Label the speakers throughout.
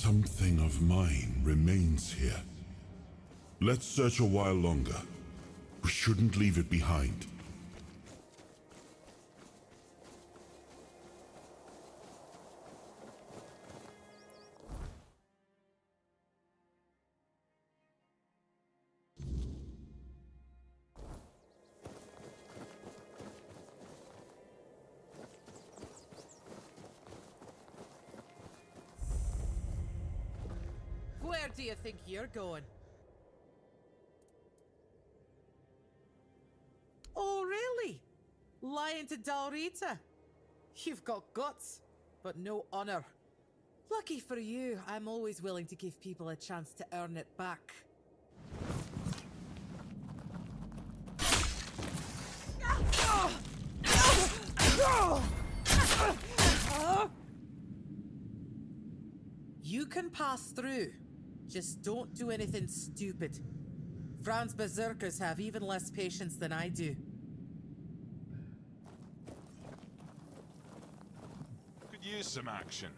Speaker 1: Something of mine remains here. Let's search a while longer. We shouldn't leave it behind.
Speaker 2: Where do you think you're going? Oh, really? Lying to Dalrita? You've got guts, but no honor. Lucky for you, I'm always willing to give people a chance to earn it back. You can pass through. Just don't do anything stupid. Fran's berserkers have even less patience than I do.
Speaker 3: Could use some action.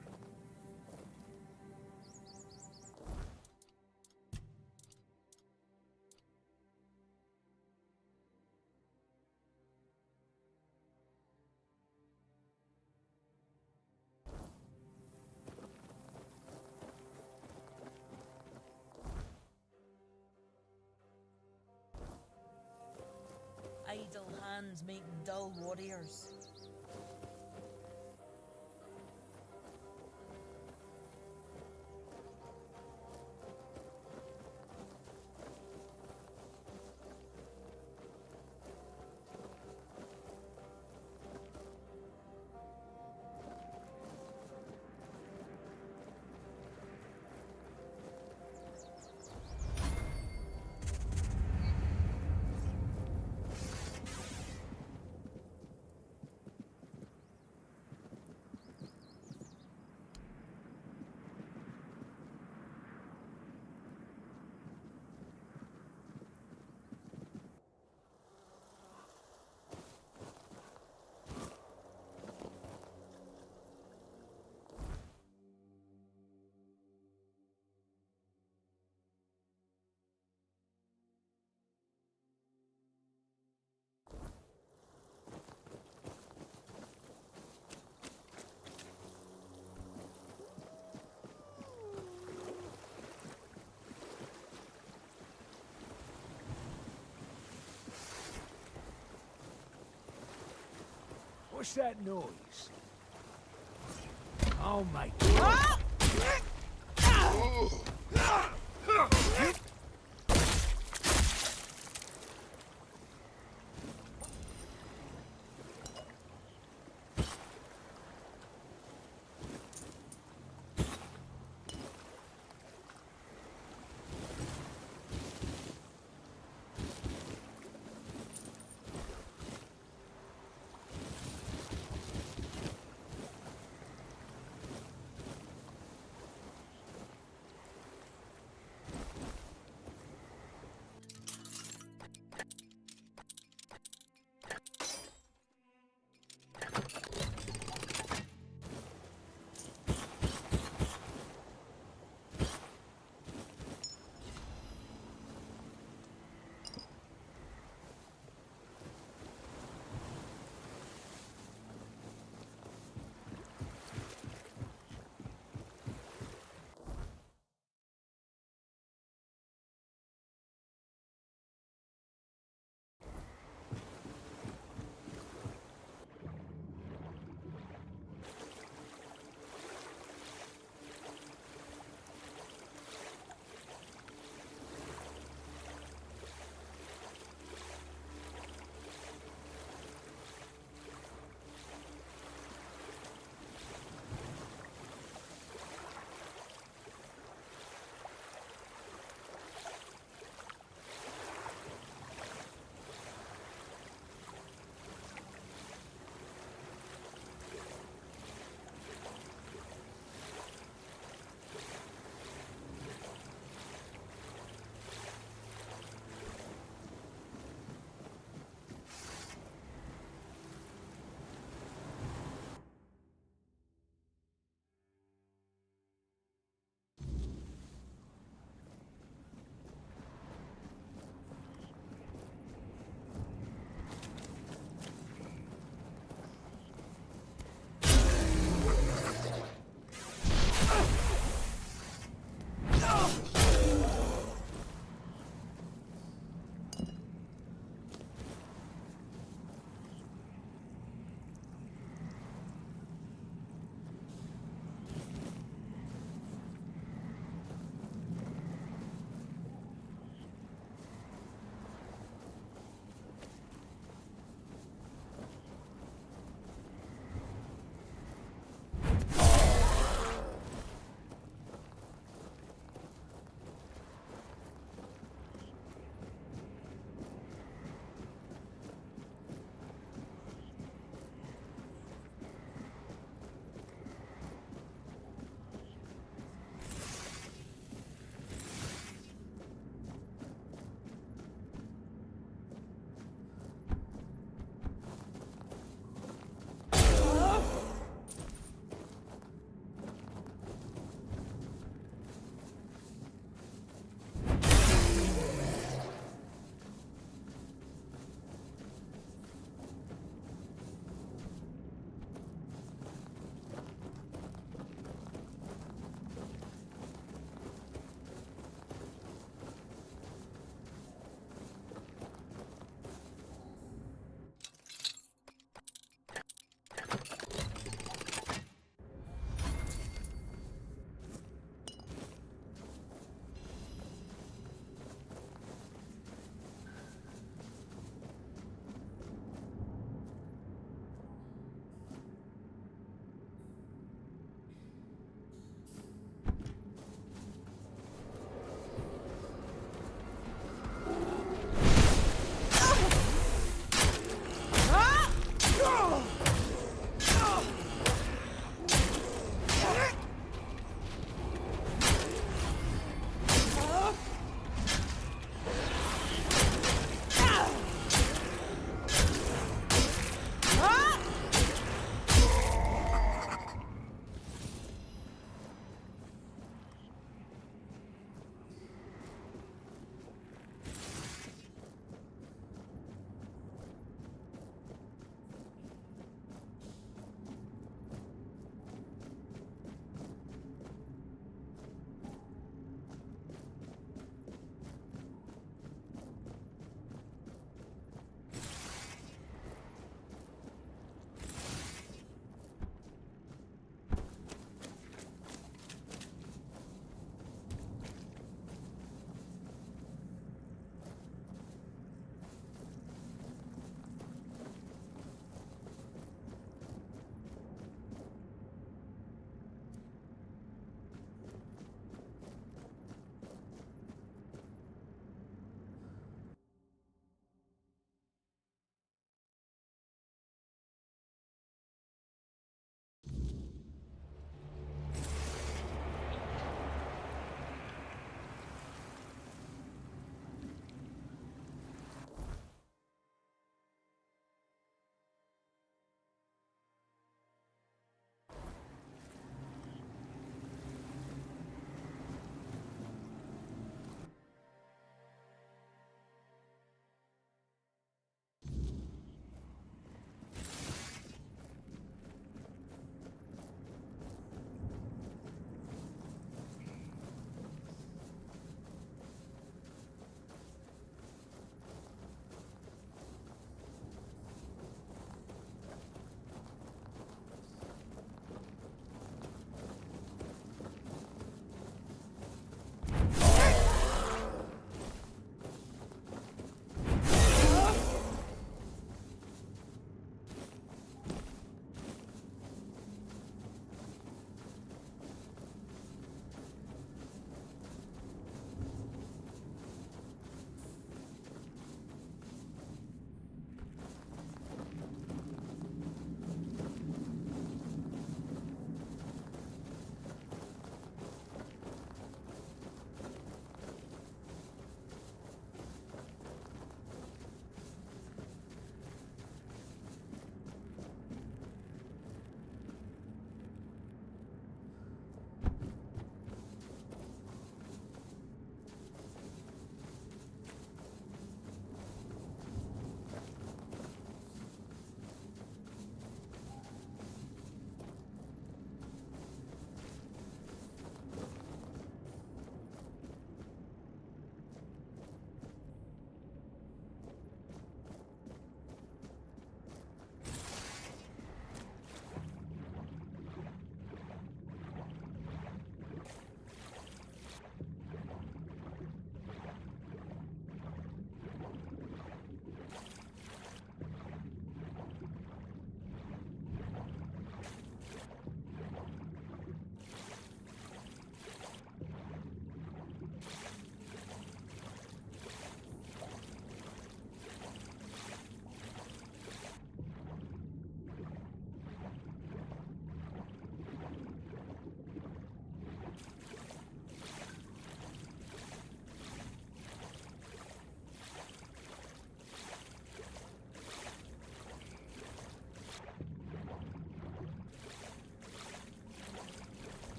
Speaker 4: Idle hands make dull warriors.
Speaker 5: What's that noise? Oh my god!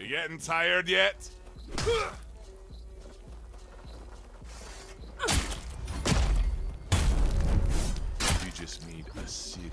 Speaker 3: You getting tired yet? You just need a serious...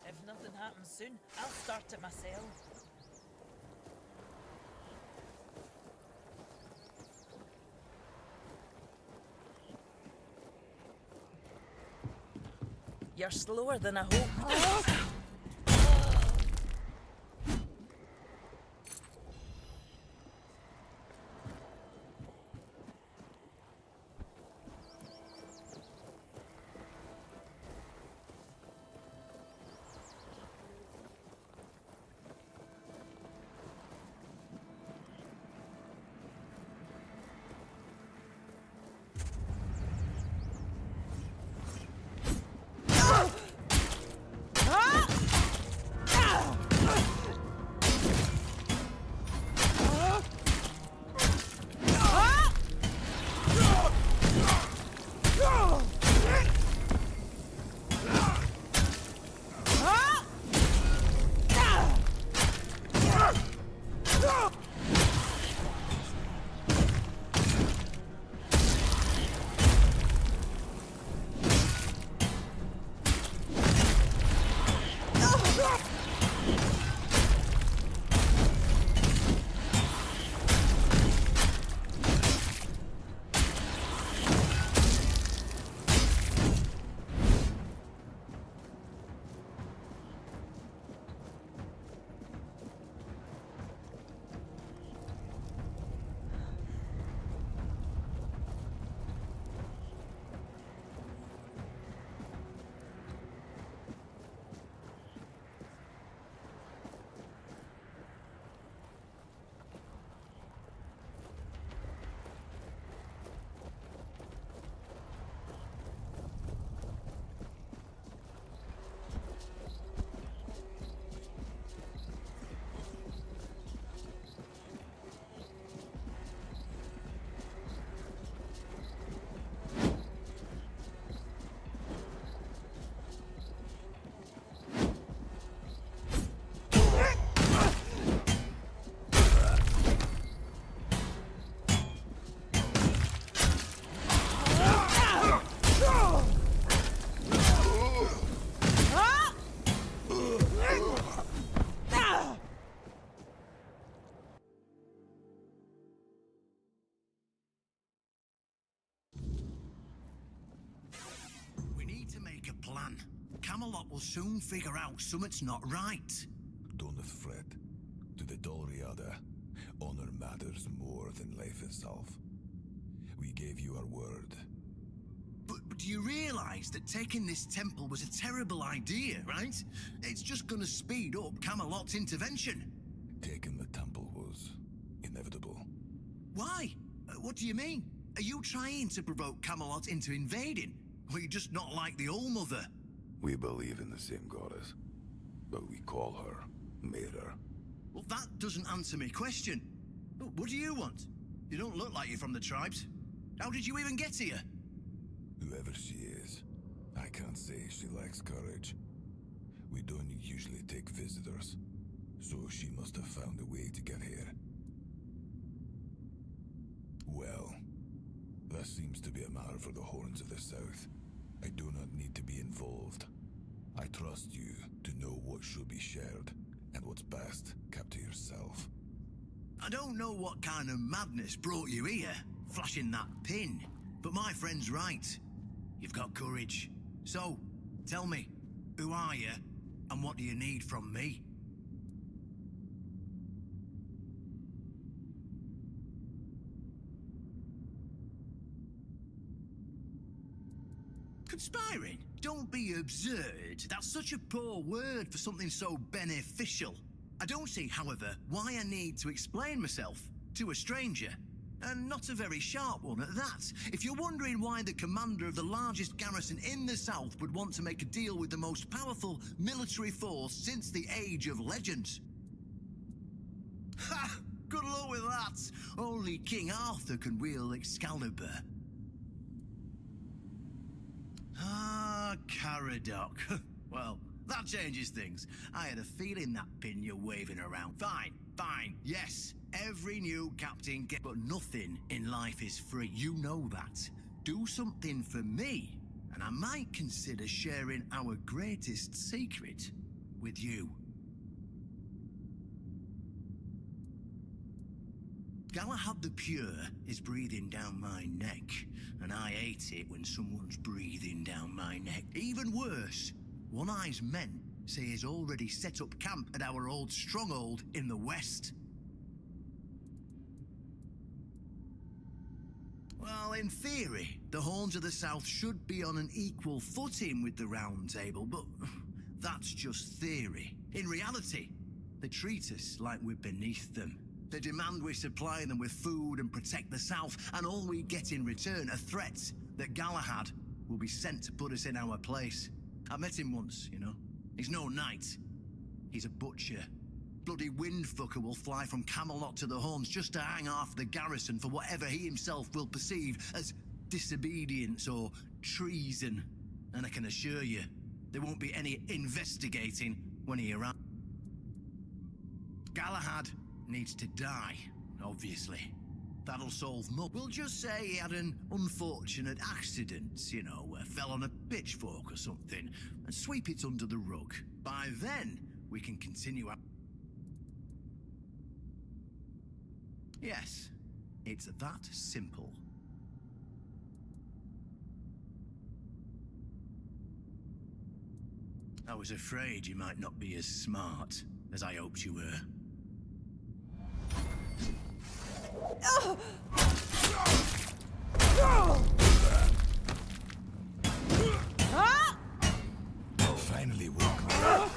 Speaker 4: If nothing happens soon, I'll start it myself. You're slower than I hoped.
Speaker 6: Camelot will soon figure out something's not right.
Speaker 7: Don't fret. To the Dolriada, honor matters more than life itself. We gave you our word.
Speaker 6: But do you realize that taking this temple was a terrible idea, right? It's just gonna speed up Camelot's intervention.
Speaker 7: Taking the temple was inevitable.
Speaker 6: Why? What do you mean? Are you trying to provoke Camelot into invading? Or are you just not like the Old Mother?
Speaker 7: We believe in the same goddess, but we call her Mera.
Speaker 6: Well, that doesn't answer my question. What do you want? You don't look like you're from the tribes. How did you even get here?
Speaker 7: Whoever she is, I can't say she lacks courage. We don't usually take visitors, so she must have found a way to get here. Well, that seems to be a matter for the Horns of the South. I do not need to be involved. I trust you to know what should be shared, and what's best kept to yourself.
Speaker 6: I don't know what kind of madness brought you here, flashing that pin, but my friend's right. You've got courage. So, tell me, who are you, and what do you need from me? Conspiring? Don't be absurd. That's such a poor word for something so beneficial. I don't see, however, why I need to explain myself to a stranger. And not a very sharp one at that. If you're wondering why the commander of the largest garrison in the south would want to make a deal with the most powerful military force since the Age of Legends. Ha! Good luck with that. Only King Arthur can wield Excalibur. Ah, Caradoc. Well, that changes things. I had a feeling that pin you're waving around. Fine, yes. Every new captain gets... But nothing in life is free. You know that. Do something for me, and I might consider sharing our greatest secret with you. Galahad the Pure is breathing down my neck, and I hate it when someone's breathing down my neck. Even worse, One Eye's men say he's already set up camp at our old stronghold in the west. Well, in theory, the Horns of the South should be on an equal footing with the Round Table, but that's just theory. In reality, they treat us like we're beneath them. They demand we supply them with food and protect the South, and all we get in return are threats that Galahad will be sent to put us in our place. I met him once, you know. He's no knight. He's a butcher. Bloody windfucker will fly from Camelot to the Horns just to hang half the garrison for whatever he himself will perceive as disobedience or treason. And I can assure you, there won't be any investigating when he arrives. Galahad needs to die, obviously. That'll solve more. We'll just say he had an unfortunate accident, you know, fell on a pitchfork or something, and sweep it under the rug. By then, we can continue our... Yes, it's that simple. I was afraid you might not be as smart as I hoped you were.
Speaker 7: Finally woke up.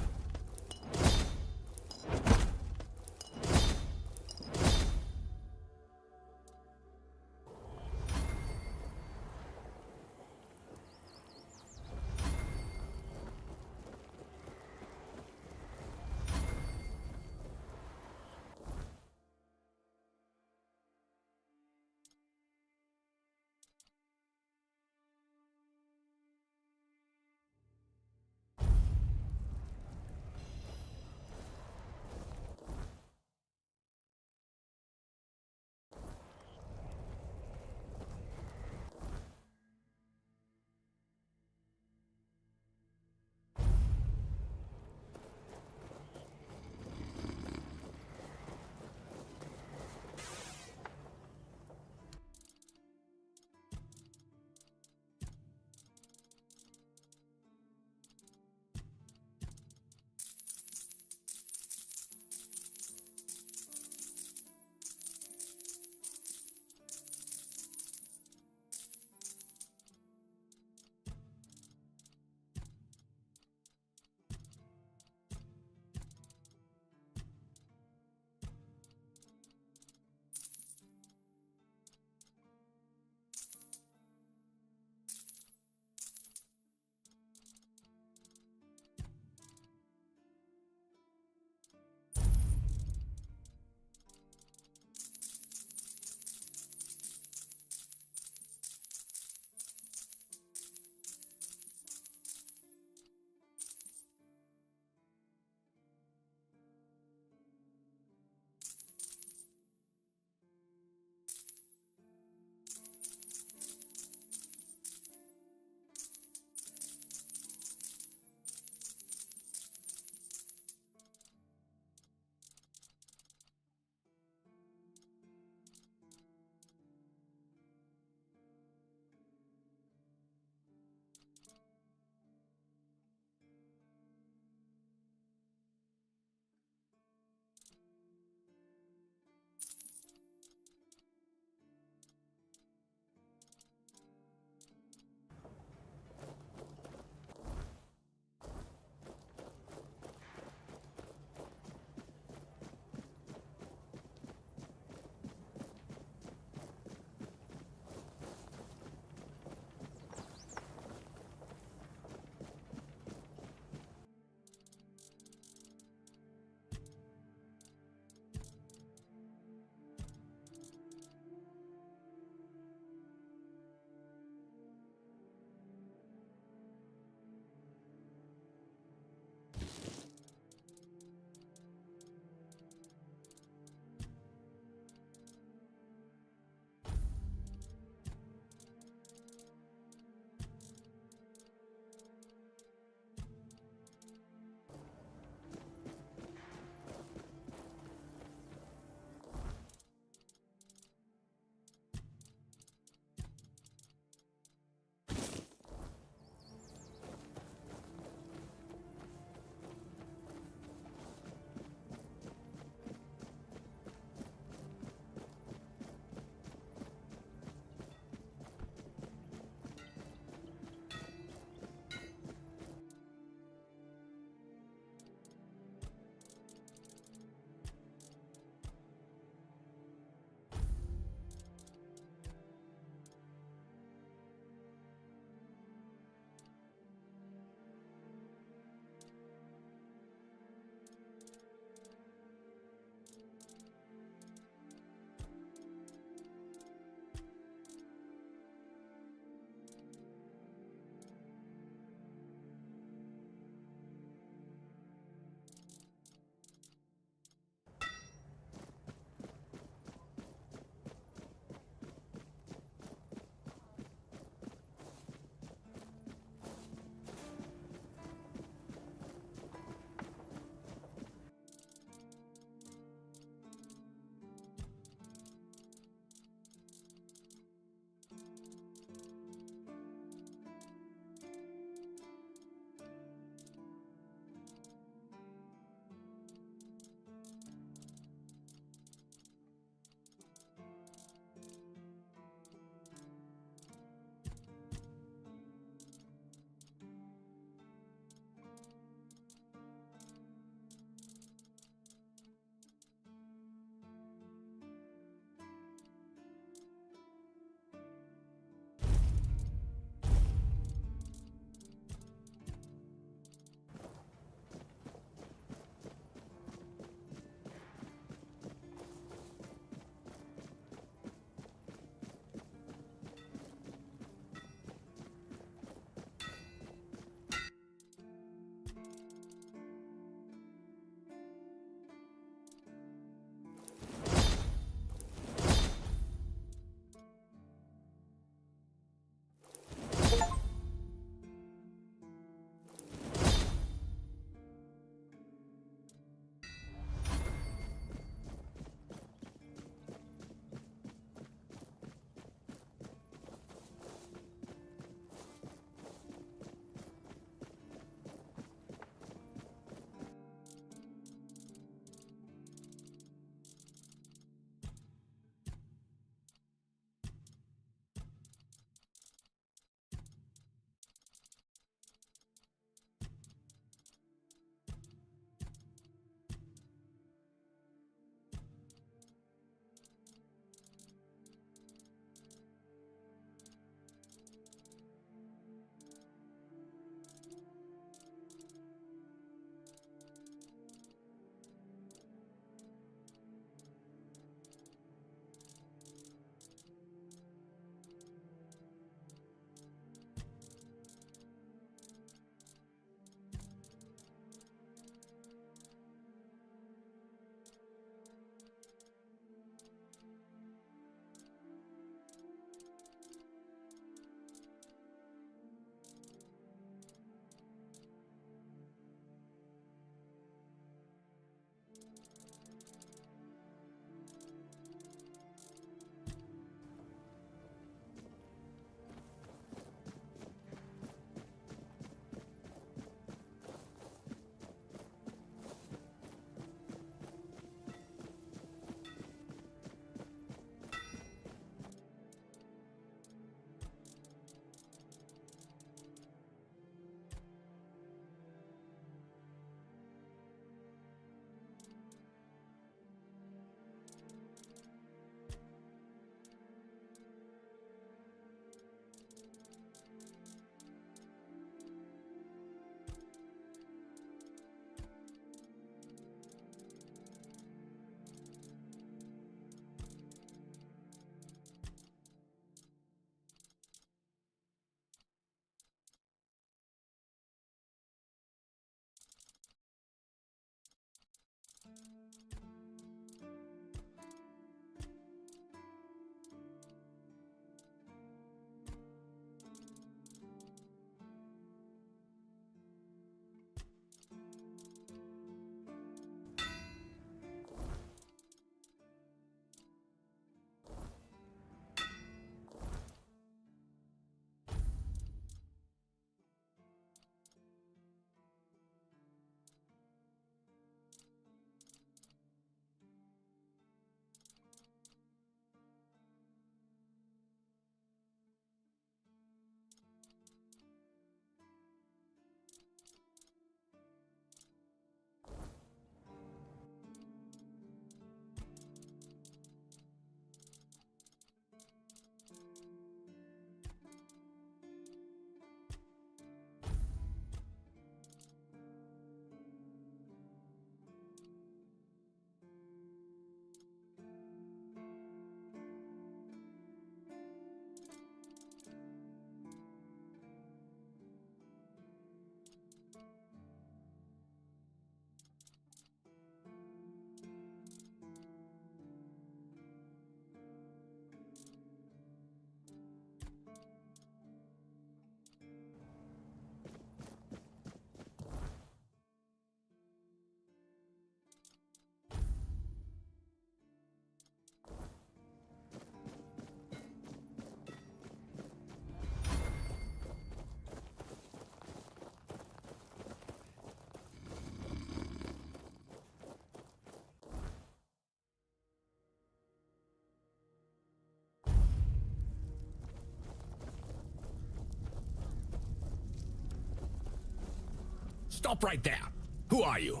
Speaker 8: Stop right there. Who are you?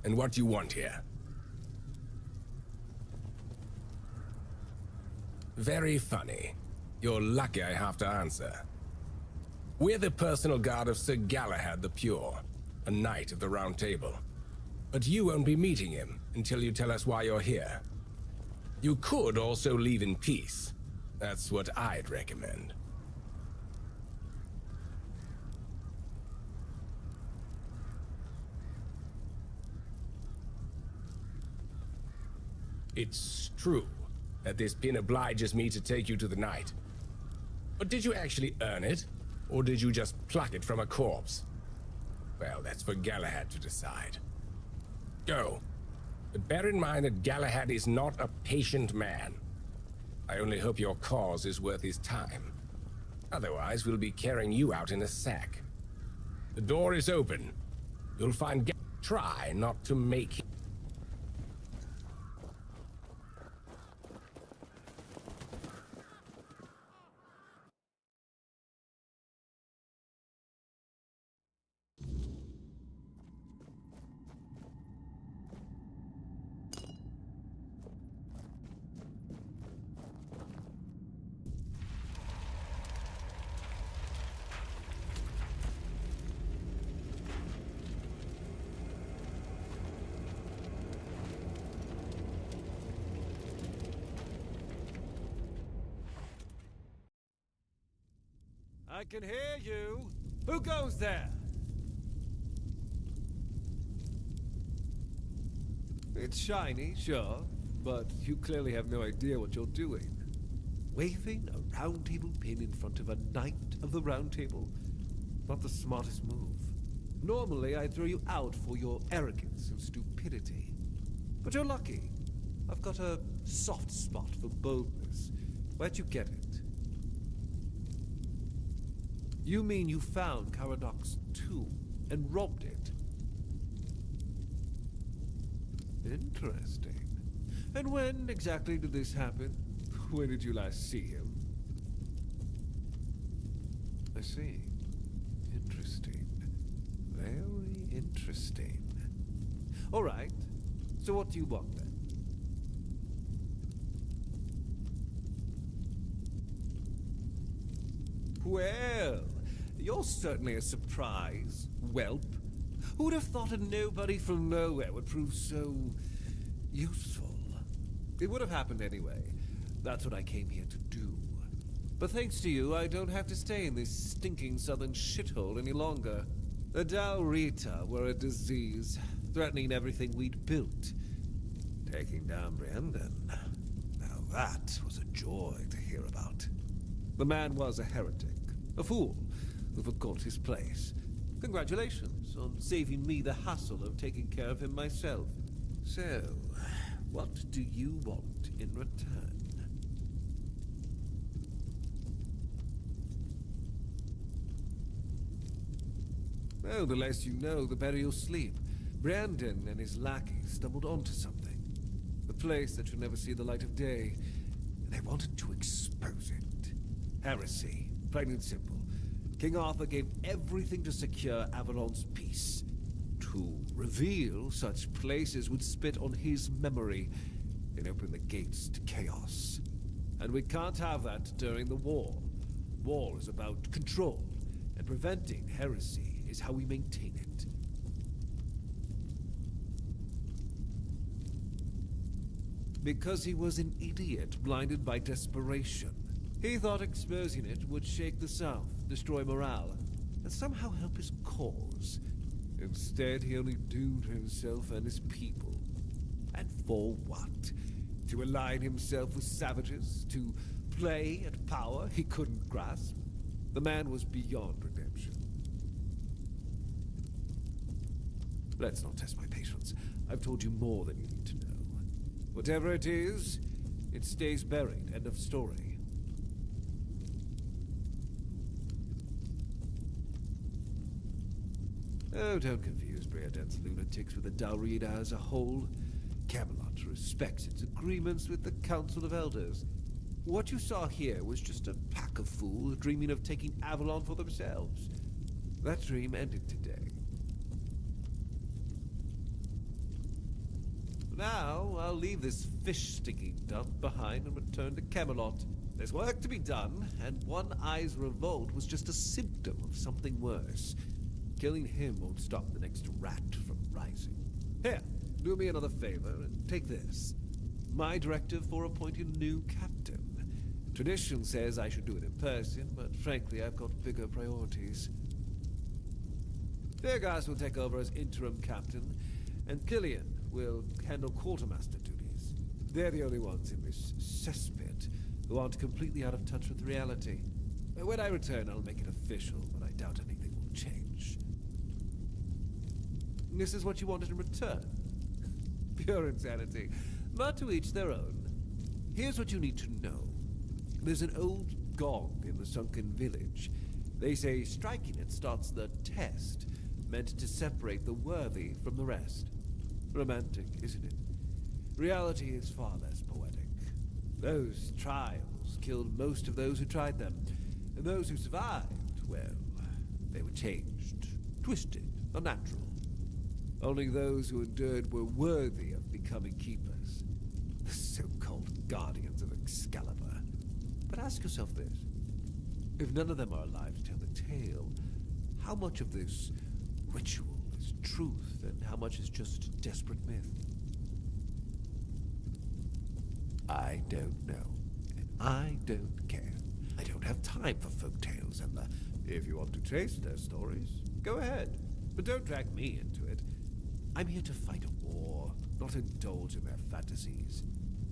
Speaker 8: And what do you want here? Very funny. You're lucky I have to answer. We're the personal guard of Sir Galahad the Pure, a knight of the Round Table. But you won't be meeting him until you tell us why you're here. You could also leave in peace. That's what I'd recommend. It's true that this pin obliges me to take you to the knight. But did you actually earn it? Or did you just pluck it from a corpse? Well, that's for Galahad to decide. Go. But bear in mind that Galahad is not a patient man. I only hope your cause is worth his time. Otherwise, we'll be carrying you out in a sack. The door is open. You'll find Try not to make him.
Speaker 5: I can hear you. Who goes there? It's shiny, sure, but you clearly have no idea what you're doing. Waving a round table pin in front of a knight of the Round Table? Not the smartest move. Normally, I'd throw you out for your arrogance and stupidity. But you're lucky. I've got a soft spot for boldness. Where'd you get it? You mean you found Karadoc's tomb and robbed it? Interesting. And when exactly did this happen? When did you last see him? I see. Interesting. Very interesting. All right. So what do you want then? Well, you're certainly a surprise, whelp. Who'd have thought a nobody from nowhere would prove so useful? It would have happened anyway. That's what I came here to do. But thanks to you, I don't have to stay in this stinking southern shithole any longer. The Daurita were a disease, threatening everything we'd built. Taking down Brandon. Now that was a joy to hear about. The man was a heretic, a fool, who forgot his place. Congratulations on saving me the hassle of taking care of him myself. So, what do you want in return? Oh, the less you know, the better you'll sleep. Brandon and his lackey stumbled onto something. A place that should never see the light of day. And they wanted to expose it. Heresy, plain and simple. King Arthur gave everything to secure Avalon's peace. To reveal such places would spit on his memory and open the gates to chaos. And we can't have that during the war. War is about control, and preventing heresy is how we maintain it. Because he was an idiot blinded by desperation. He thought exposing it would shake the South, destroy morale, and somehow help his cause. Instead, he only doomed himself and his people. And for what? To align himself with savages? To play at power he couldn't grasp? The man was beyond redemption. Let's not test my patience. I've told you more than you need to know. Whatever it is, it stays buried. End of story. Oh, don't confuse Breaden's lunatics with the Daurita as a whole. Camelot respects its agreements with the Council of Elders. What you saw here was just a pack of fools dreaming of taking Avalon for themselves. That dream ended today. Now, I'll leave this fish-sticking dump behind and return to Camelot. There's work to be done, and One Eye's revolt was just a symptom of something worse. Killing him won't stop the next rat from rising. Here, do me another favor and take this. My directive for appointing a new captain. Tradition says I should do it in person, but frankly, I've got bigger priorities. Degas will take over as interim captain, and Killian will handle quartermaster duties. They're the only ones in this cesspit who aren't completely out of touch with reality. When I return, I'll make it official, but I doubt anything will change. This is what you wanted in return? Pure insanity. But to each their own. Here's what you need to know. There's an old gong in the sunken village. They say striking it starts the test, meant to separate the worthy from the rest. Romantic, isn't it? Reality is far less poetic. Those trials killed most of those who tried them, and those who survived, well, they were changed, twisted, unnatural. Only those who endured were worthy of becoming keepers. The so-called guardians of Excalibur. But ask yourself this. If none of them are alive to tell the tale, how much of this ritual is truth and how much is just desperate myth? I don't know. And I don't care. I don't have time for folk tales and the... If you want to chase their stories, go ahead. But don't drag me into it. I'm here to fight a war, not indulge in their fantasies.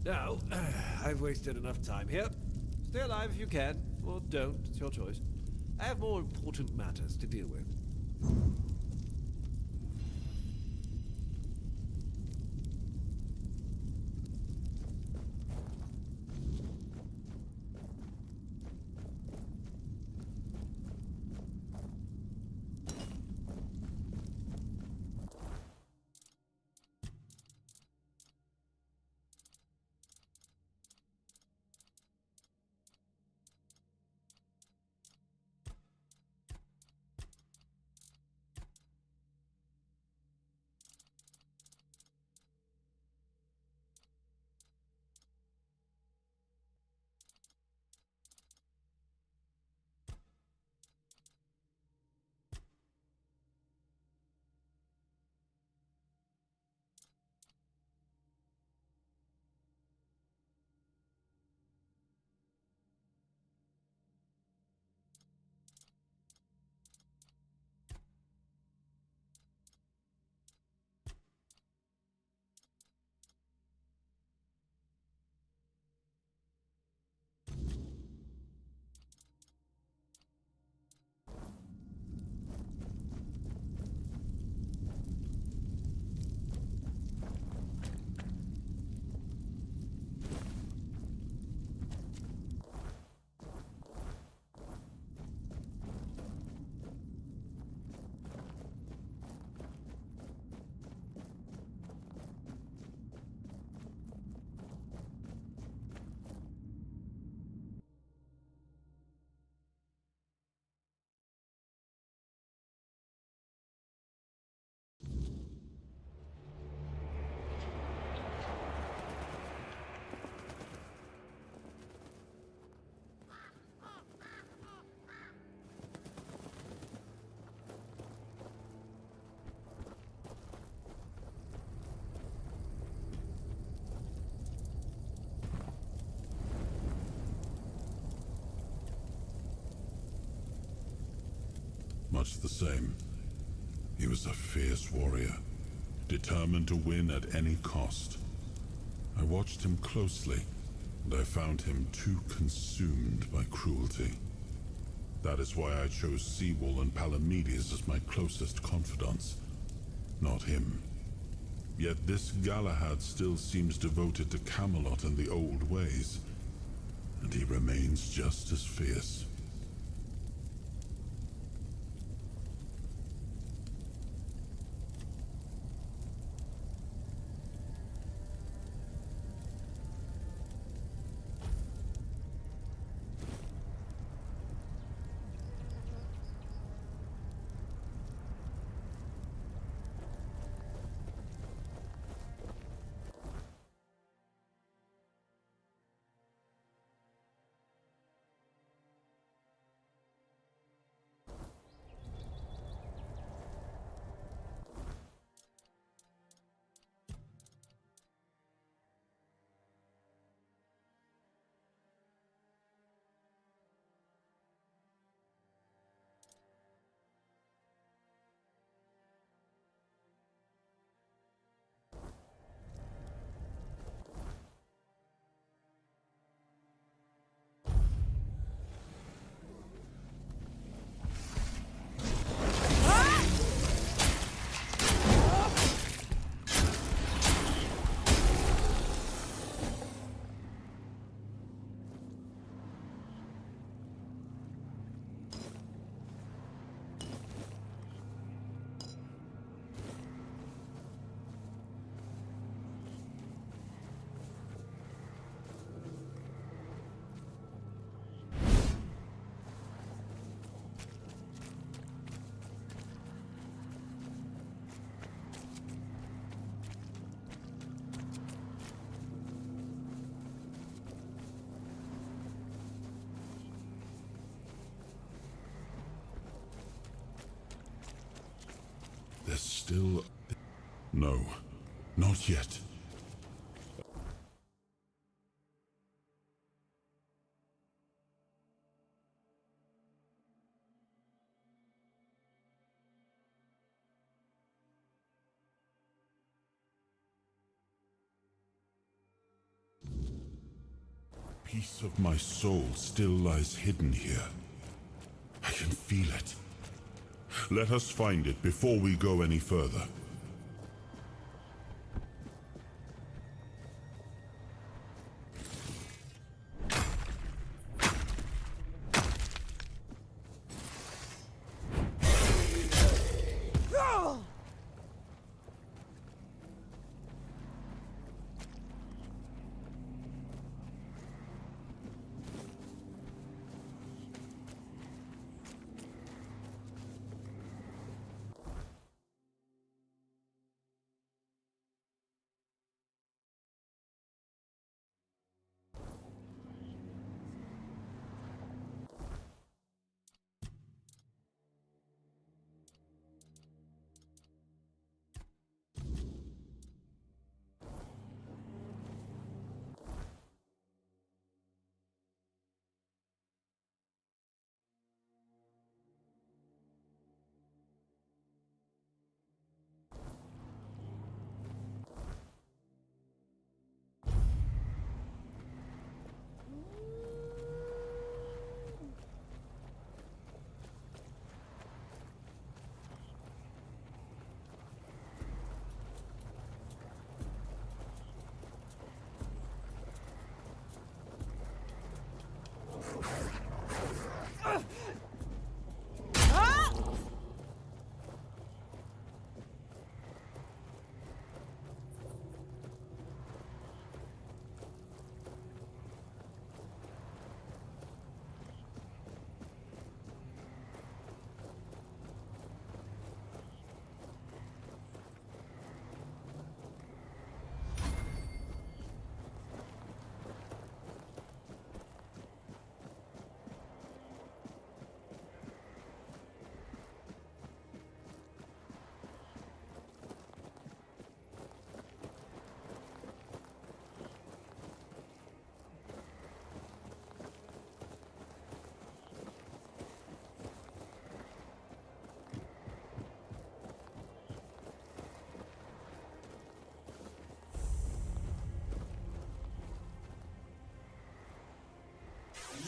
Speaker 5: Now, I've wasted enough time here. Stay alive if you can, or don't, it's your choice. I have more important matters to deal with.
Speaker 1: Much the same. He was a fierce warrior, determined to win at any cost. I watched him closely, and I found him too consumed by cruelty. That is why I chose Seawall and Palamedes as my closest confidants, not him. Yet this Galahad still seems devoted to Camelot and the old ways, and he remains just as fierce. still... No, not yet. Piece of my soul still lies hidden here. I can feel it. Let us find it before we go any further.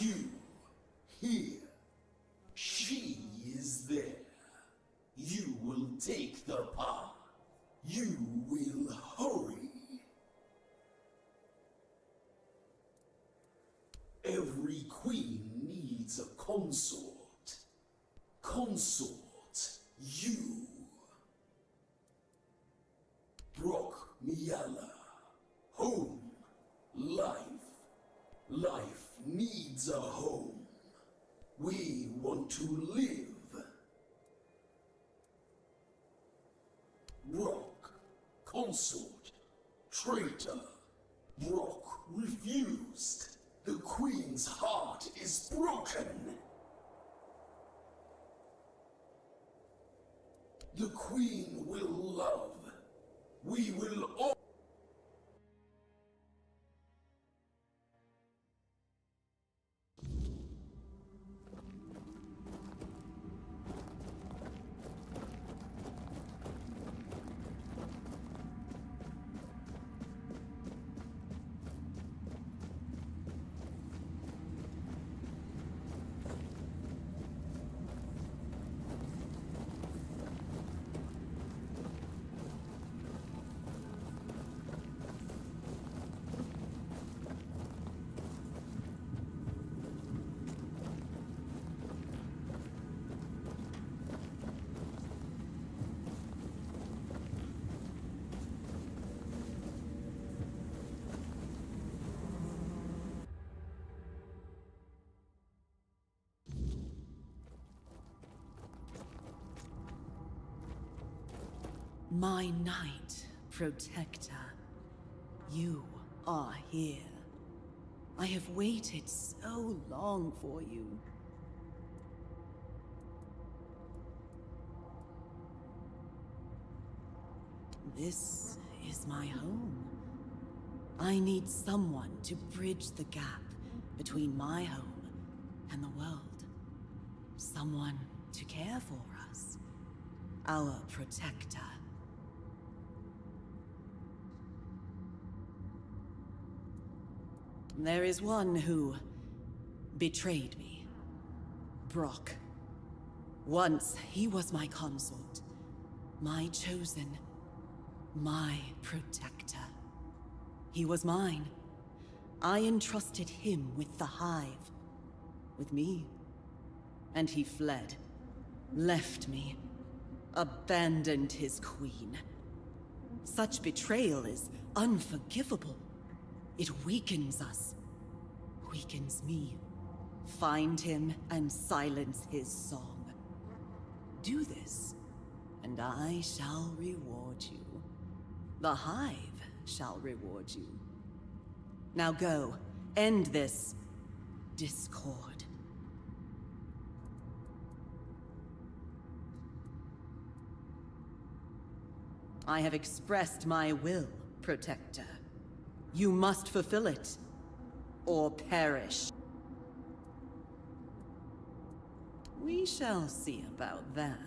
Speaker 9: You, here. She is there. You will take the path. You will hurry. Every queen needs a consort. Consort, you. Brock Miala. Home. Life. Life needs a home. We want to live. Brock, consort, traitor. Brock refused. The queen's heart is broken. The queen will love. We will all.
Speaker 10: My knight, protector, you are here. I have waited so long for you. This is my home. I need someone to bridge the gap between my home and the world. Someone to care for us. Our protector. There is one who betrayed me. Brock. Once he was my consort, my chosen, my protector. He was mine. I entrusted him with the Hive. With me. And he fled. Left me. Abandoned his queen. Such betrayal is unforgivable. It weakens us. Weakens me. Find him and silence his song. Do this, and I shall reward you. The Hive shall reward you. Now go, end this discord. I have expressed my will, Protector. You must fulfill it, or perish. We shall see about that.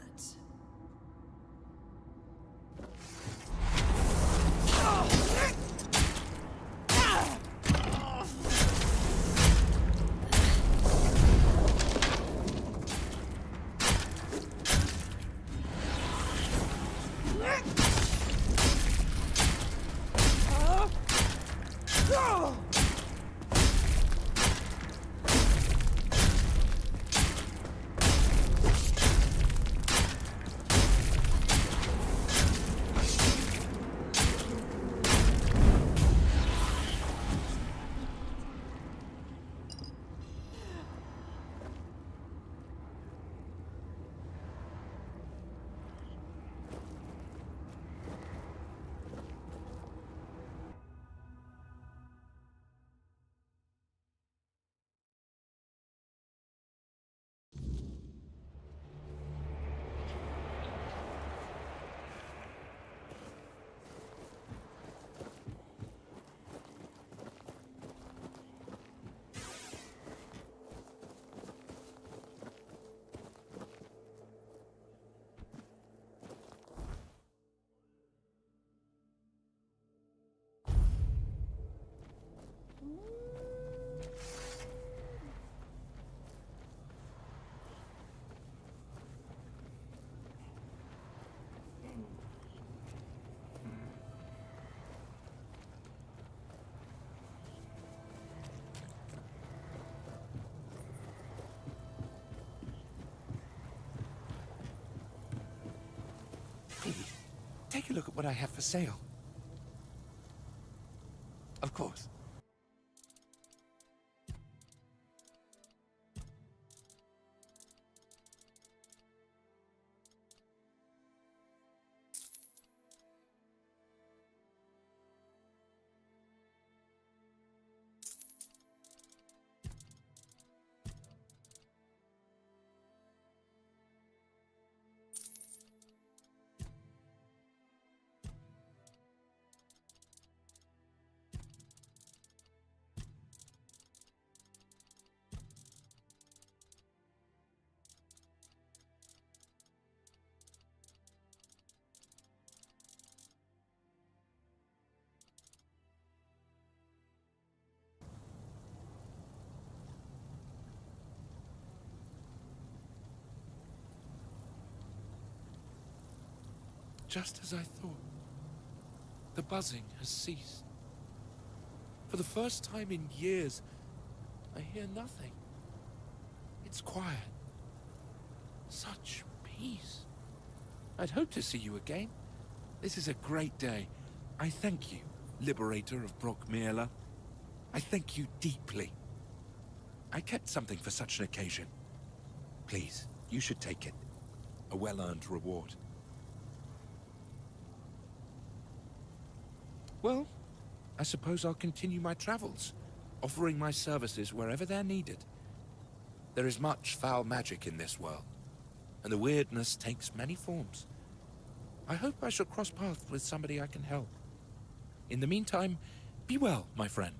Speaker 11: Take a look at what I have for sale. Of course. Just as I thought. The buzzing has ceased. For the first time in years, I hear nothing. It's quiet. Such peace. I'd hoped to see you again. This is a great day. I thank you, Liberator of Brockmere. I thank you deeply. I kept something for such an occasion. Please, you should take it. A well-earned reward. Well, I suppose I'll continue my travels, offering my services wherever they're needed. There is much foul magic in this world, and the weirdness takes many forms. I hope I shall cross paths with somebody I can help. In the meantime, be well, my friend.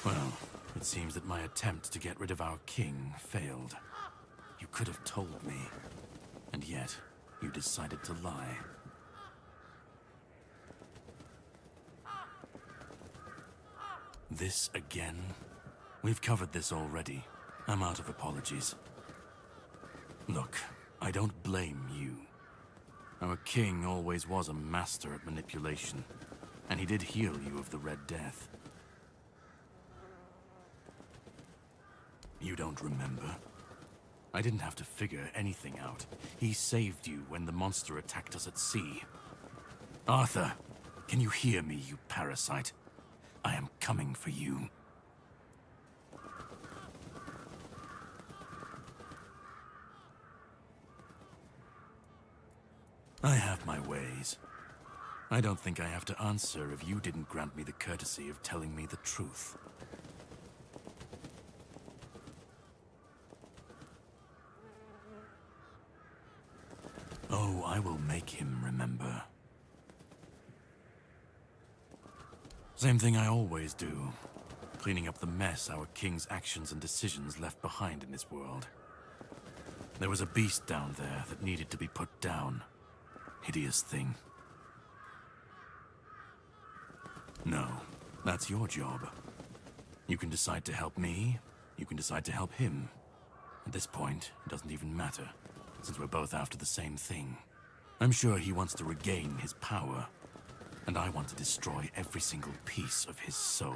Speaker 12: Well, it seems that my attempt to get rid of our king failed. You could have told me, and yet you decided to lie. This again? We've covered this already. I'm out of apologies. Look, I don't blame you. Our king always was a master at manipulation, and he did heal you of the Red Death. You don't remember? I didn't have to figure anything out. He saved you when the monster attacked us at sea. Arthur, can you hear me, you parasite? I am coming for you. I have my ways. I don't think I have to answer if you didn't grant me the courtesy of telling me the truth. Oh, I will make him remember. Same thing I always do. Cleaning up the mess our king's actions and decisions left behind in this world. There was a beast down there that needed to be put down. Hideous thing. No, that's your job. You can decide to help me, you can decide to help him. At this point, it doesn't even matter, since we're both after the same thing. I'm sure he wants to regain his power, and I want to destroy every single piece of his soul.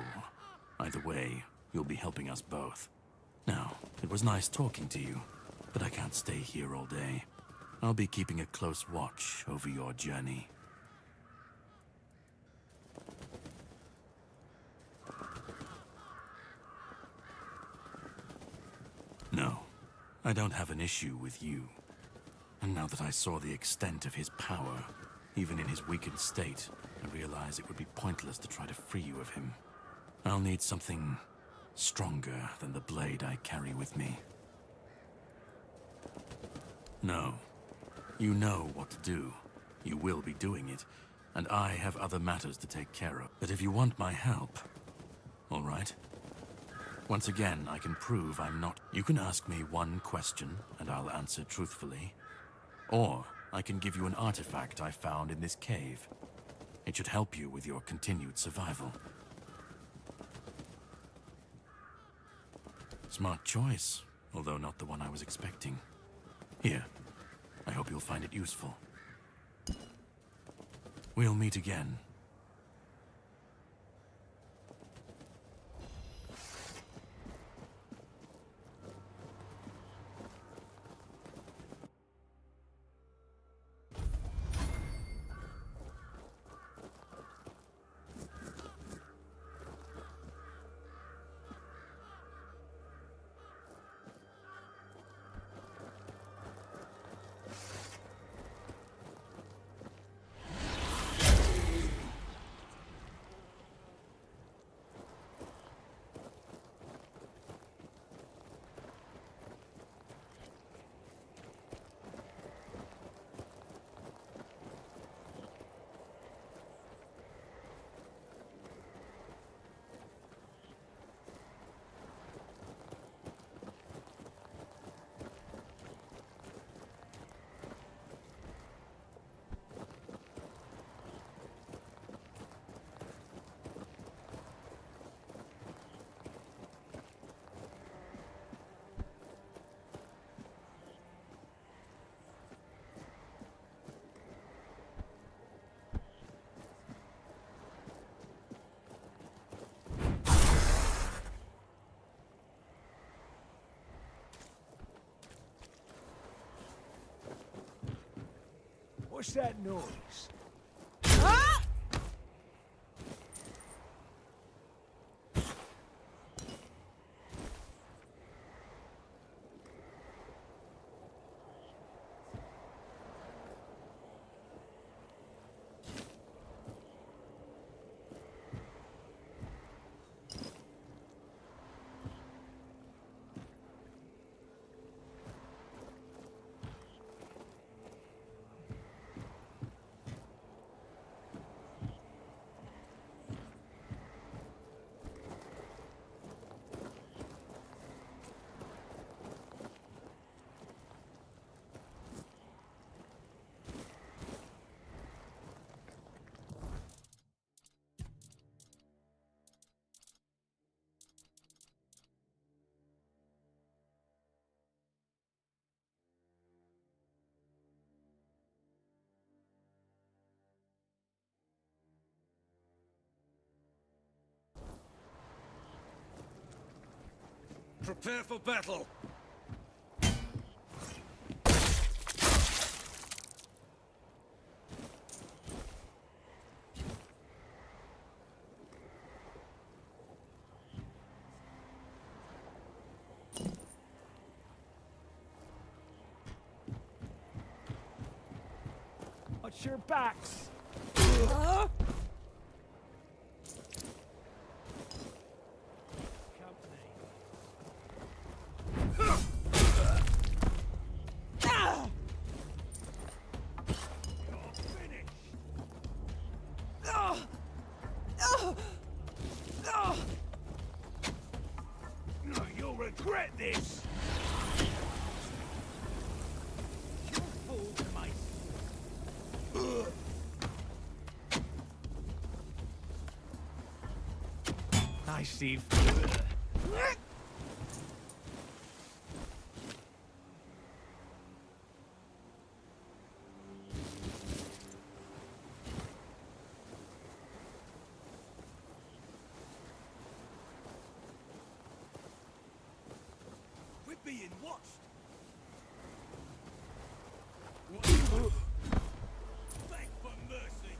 Speaker 12: Either way, you'll be helping us both. Now, it was nice talking to you, but I can't stay here all day. I'll be keeping a close watch over your journey. No, I don't have an issue with you. And now that I saw the extent of his power, even in his weakened state, I realize it would be pointless to try to free you of him. I'll need something stronger than the blade I carry with me. No. You know what to do. You will be doing it, and I have other matters to take care of. But if you want my help, all right? Once again, I can prove I'm not... You can ask me one question, and I'll answer truthfully. Or I can give you an artifact I found in this cave. It should help you with your continued survival. Smart choice, although not the one I was expecting. Here. I hope you'll find it useful. We'll meet again.
Speaker 13: What's that noise?
Speaker 2: Ah!
Speaker 5: Prepare for battle!
Speaker 13: Watch your backs!
Speaker 9: You'll regret this!
Speaker 13: You'll fall to my Nice, Steve.
Speaker 5: We're being watched! Beg for mercy!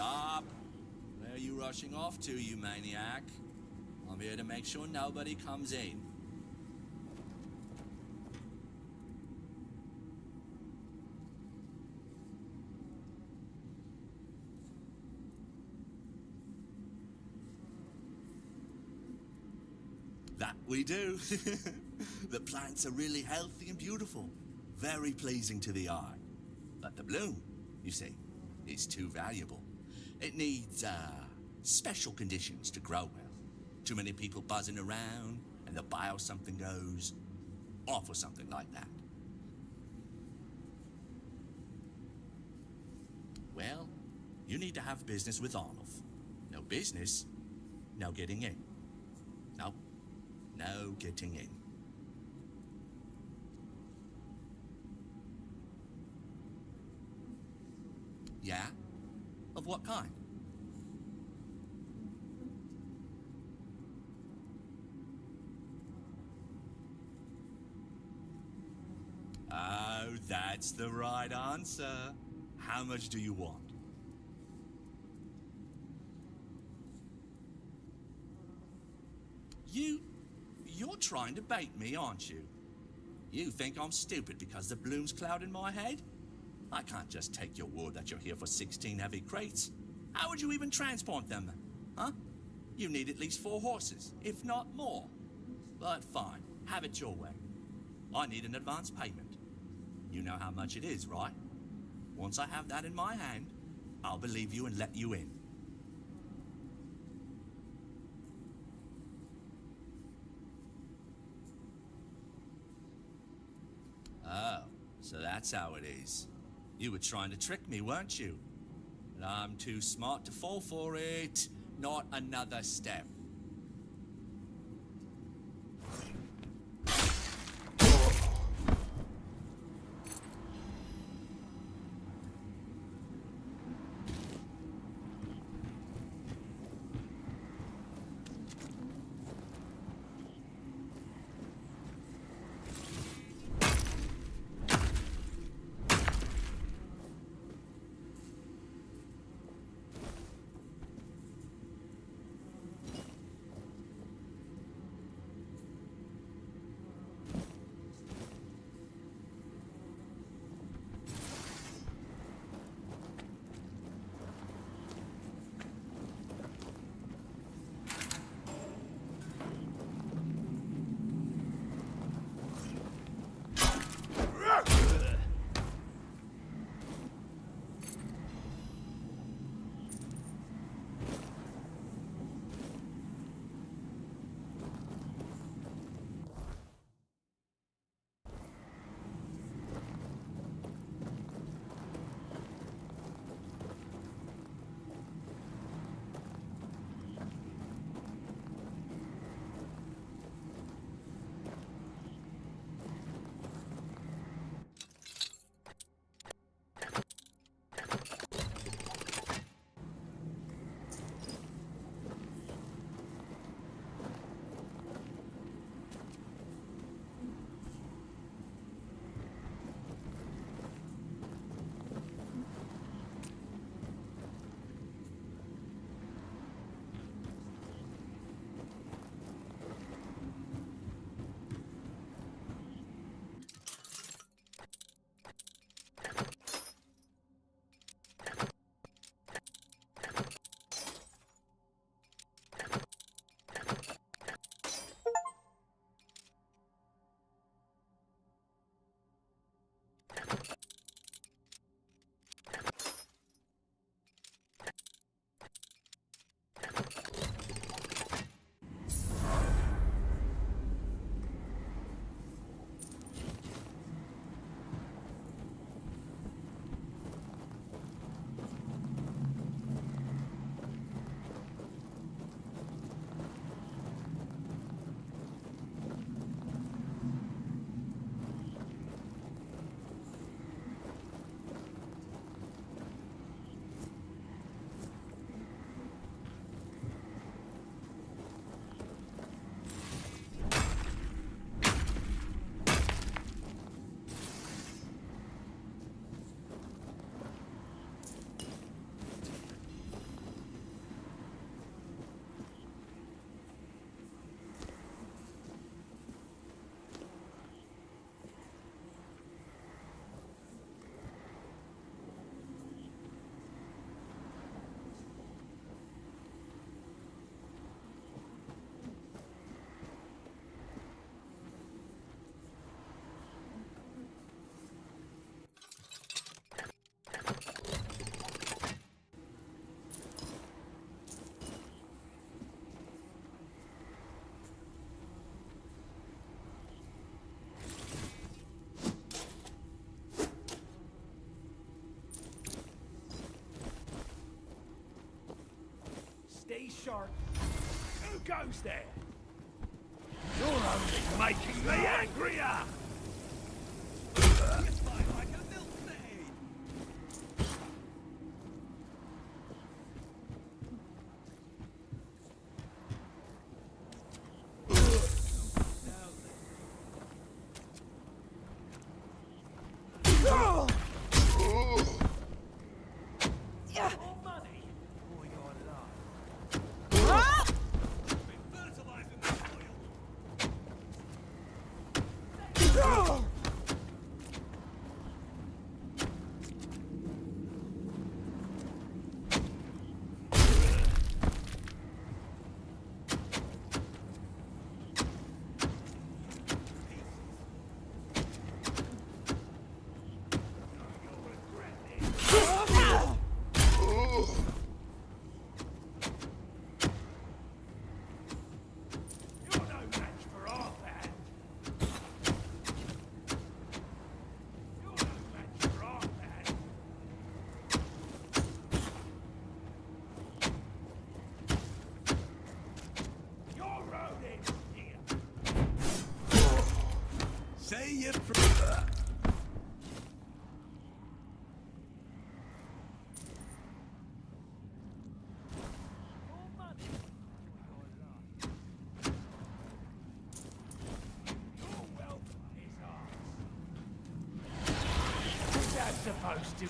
Speaker 14: Stop! Where are you rushing off to, you maniac? I'm here to make sure nobody comes in. That we do. The plants are really healthy and beautiful. Very pleasing to the eye. But the bloom, you see, is too valuable. It needs, special conditions to grow well. Too many people buzzing around, and the bio something goes off or something like that. Well, you need to have business with Arnold. No business, no getting in. No getting in. Yeah? Of what kind? Oh, that's the right answer. How much do you want? You're trying to bait me, aren't you? You think I'm stupid because the bloom's clouding my head? I can't just take your word that you're here for 16 heavy crates. How would you even transport them? Huh? You need at least 4 horses, if not more. But fine, have it your way. I need an advance payment. You know how much it is, right? Once I have that in my hand, I'll believe you and let you in. Oh, so that's how it is. You were trying to trick me, weren't you? But I'm too smart to fall for it. Not another step.
Speaker 13: sea shark. Who goes there? You're only making me angrier! You fight like a milkmaid! More money for your life. Been fertilizing the soil. You're no match for our band. You're no match for our band. Your road ends here.
Speaker 6: Say your
Speaker 13: More money for your life. Your wealth is ours. What's that supposed to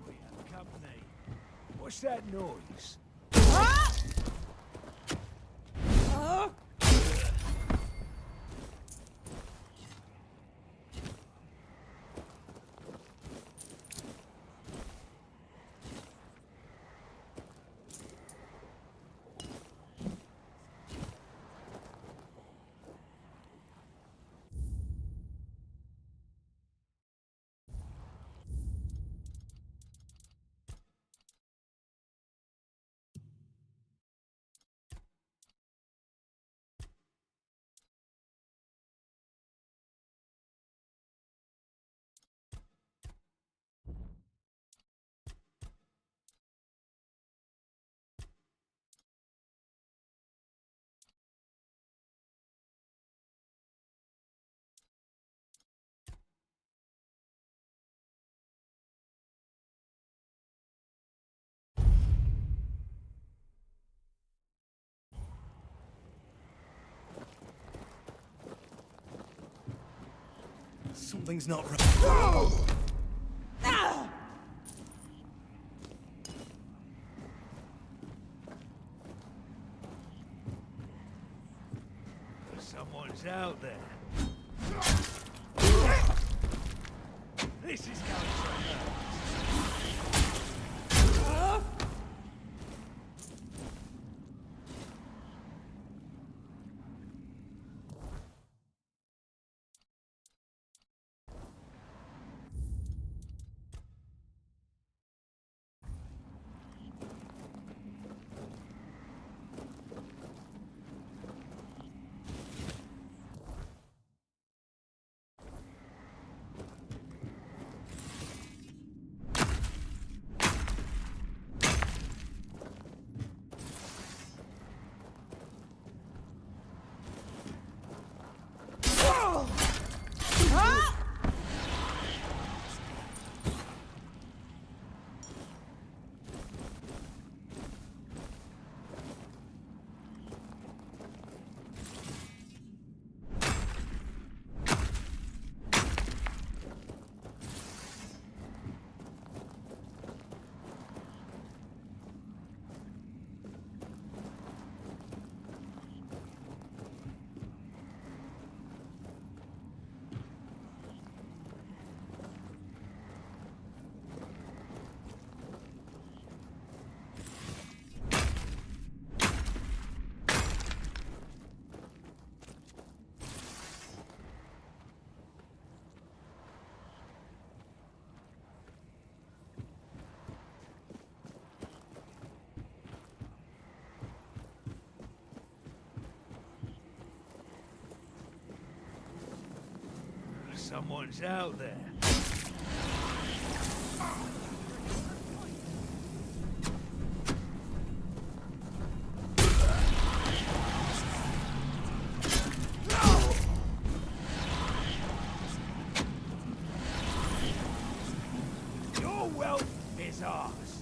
Speaker 13: We have company. What's that noise?
Speaker 6: Something's not right.
Speaker 13: Someone's out there. This is going to hurt. Someone's out there. Your wealth is ours.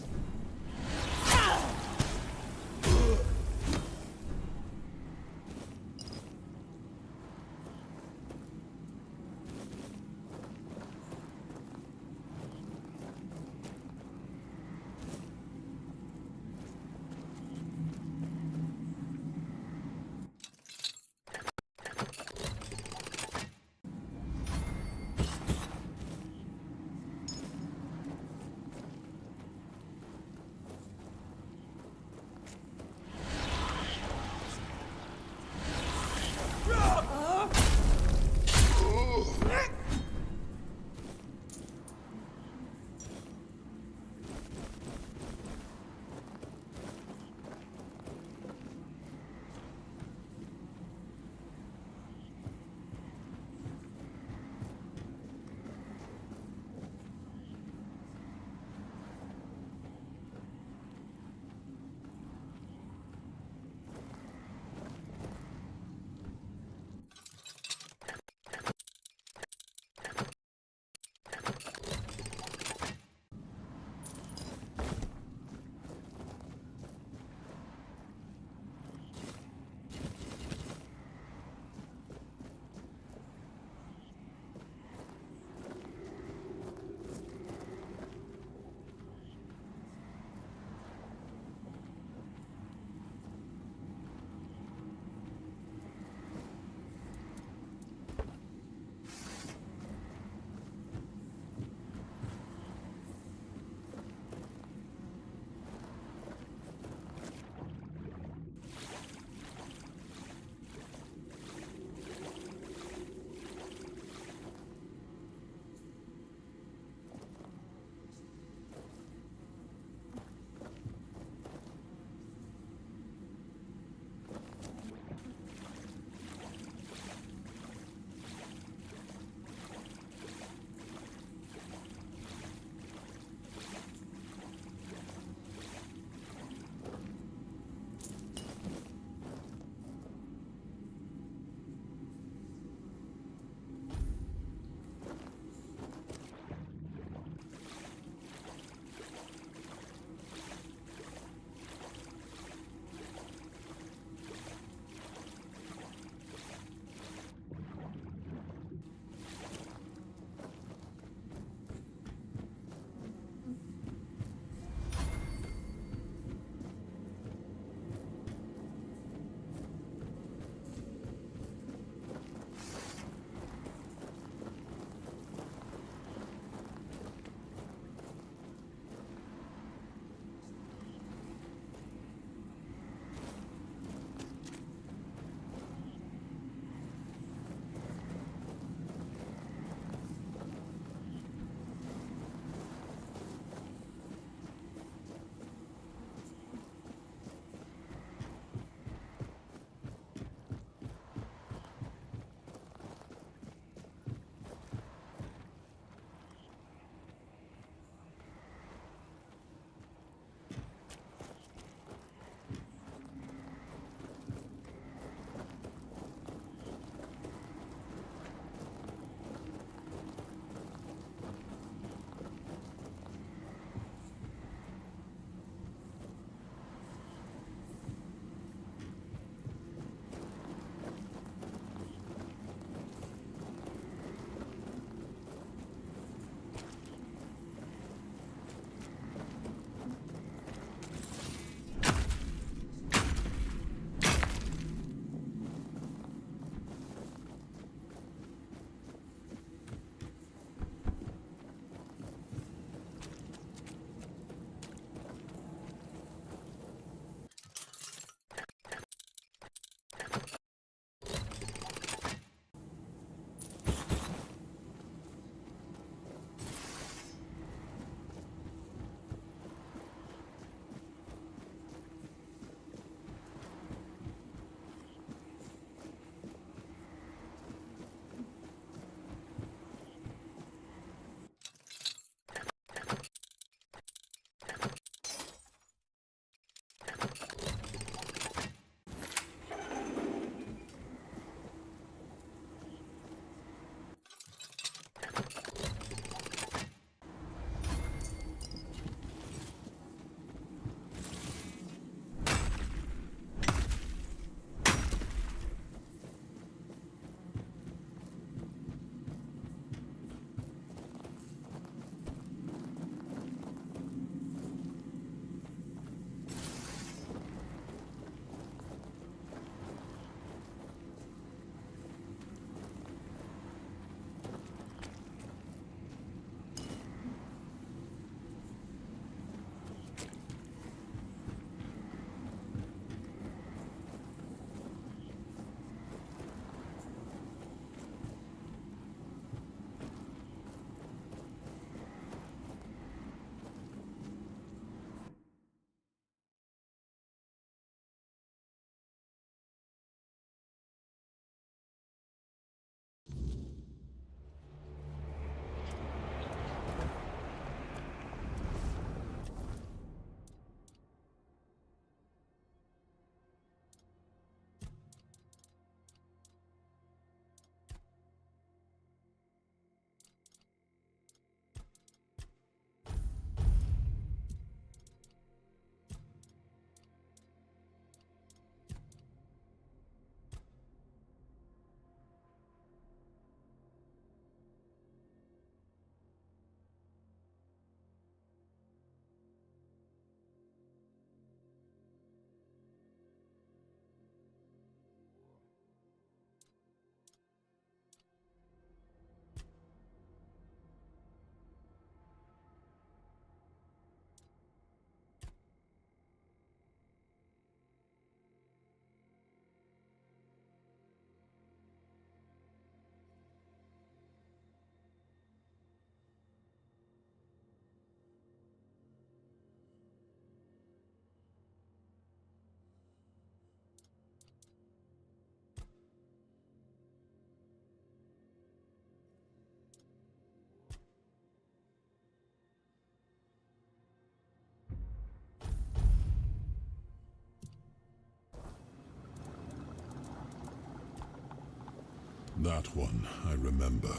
Speaker 1: That one I remember.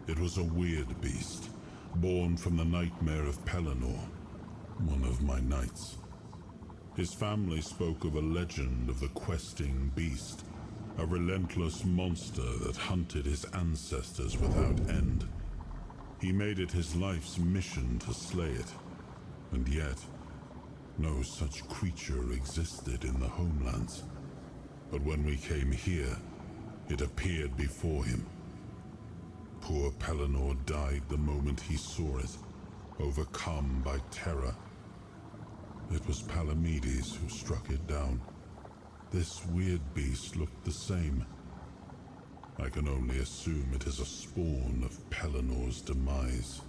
Speaker 1: It was a weird beast, born from the nightmare of Pelennor, one of my knights. His family spoke of a legend of the questing beast, a relentless monster that hunted his ancestors without end. He made it his life's mission to slay it, and yet, no such creature existed in the homelands. But when we came here, it appeared before him. Poor Pelennor died the moment he saw it, overcome by terror. It was Palamedes who struck it down. This weird beast looked the same. I can only assume it is a spawn of Pellennor's demise.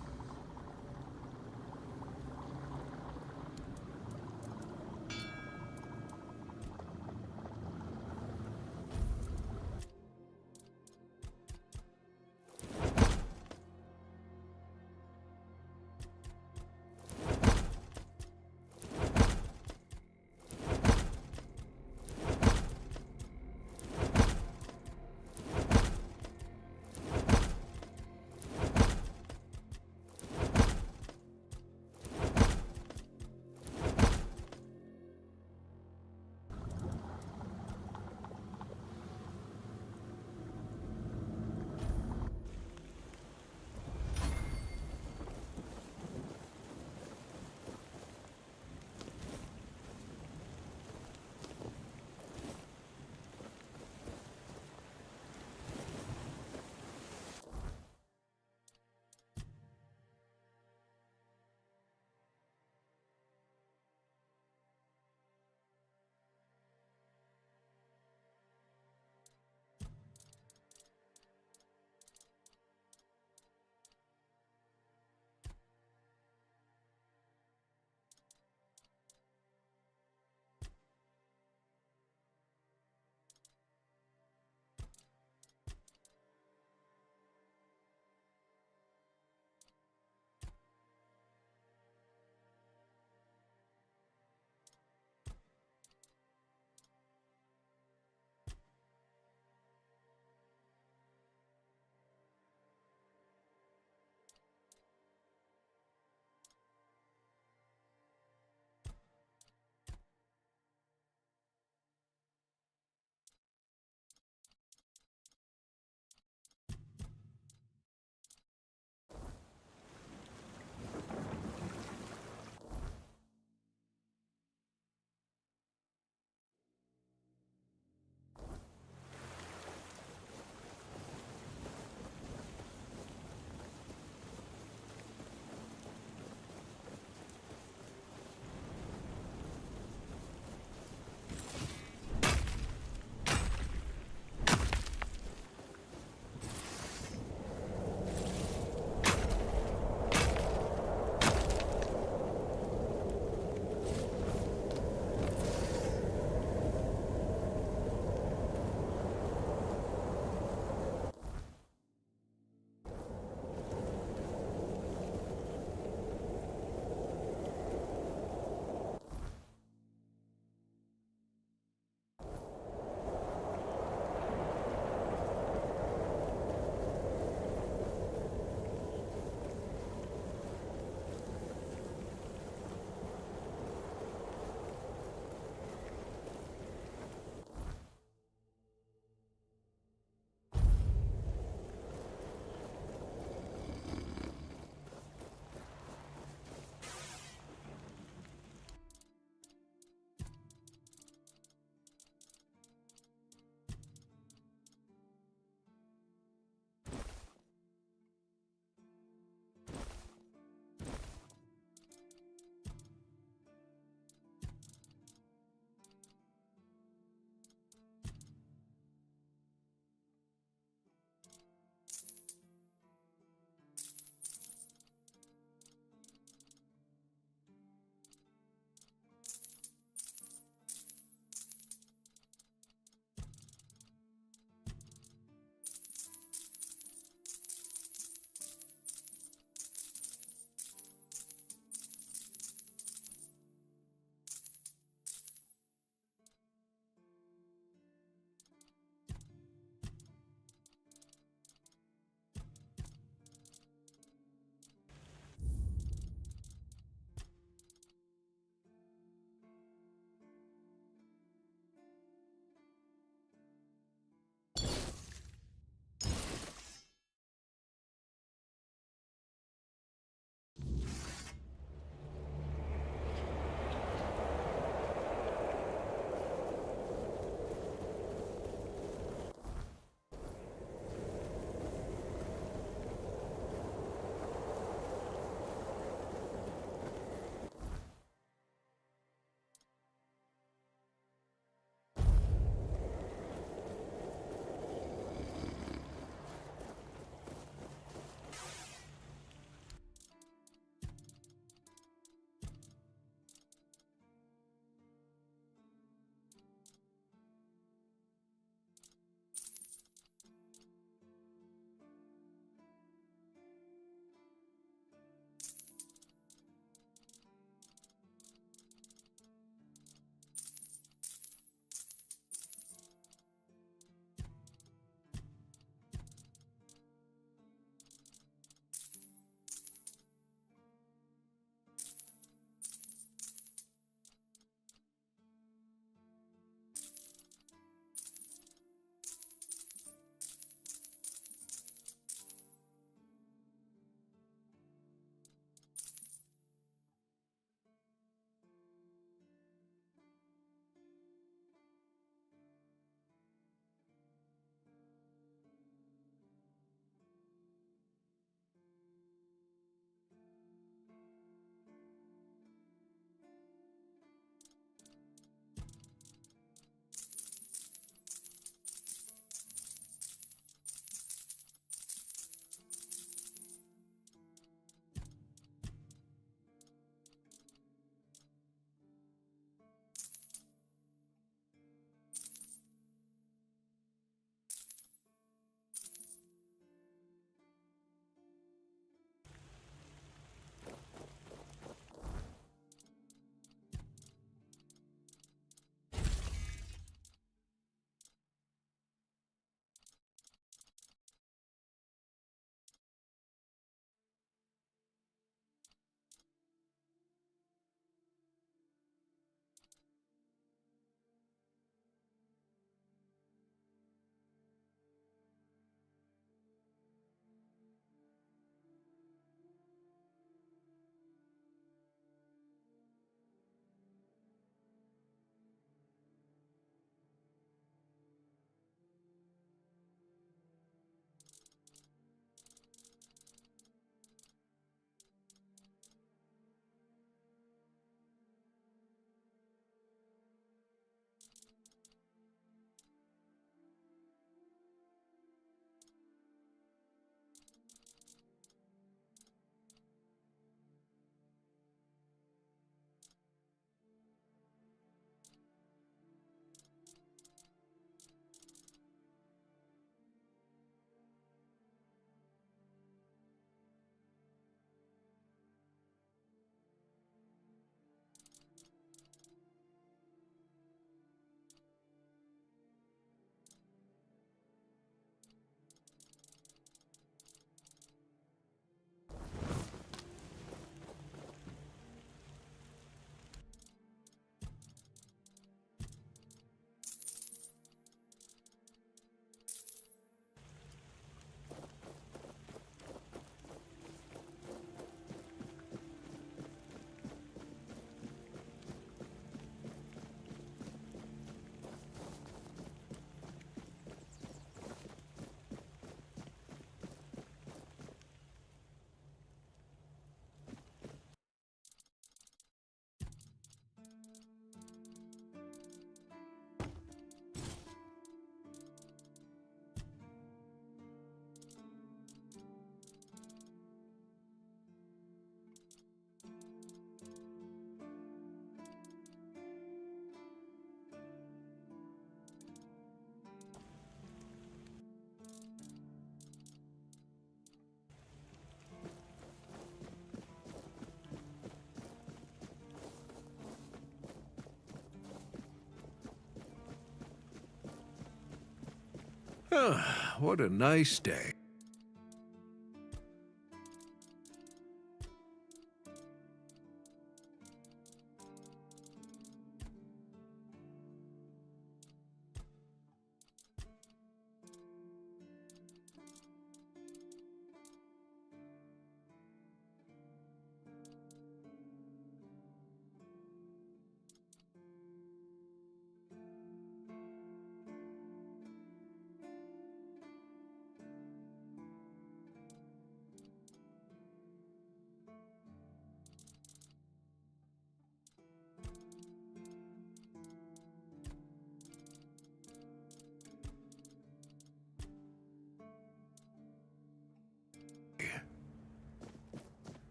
Speaker 13: Ah, what a nice day.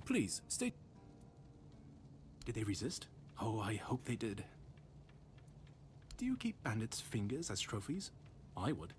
Speaker 12: Please, stay. Did they resist? Oh, I hope they did. Do you keep bandits' fingers as trophies? I would.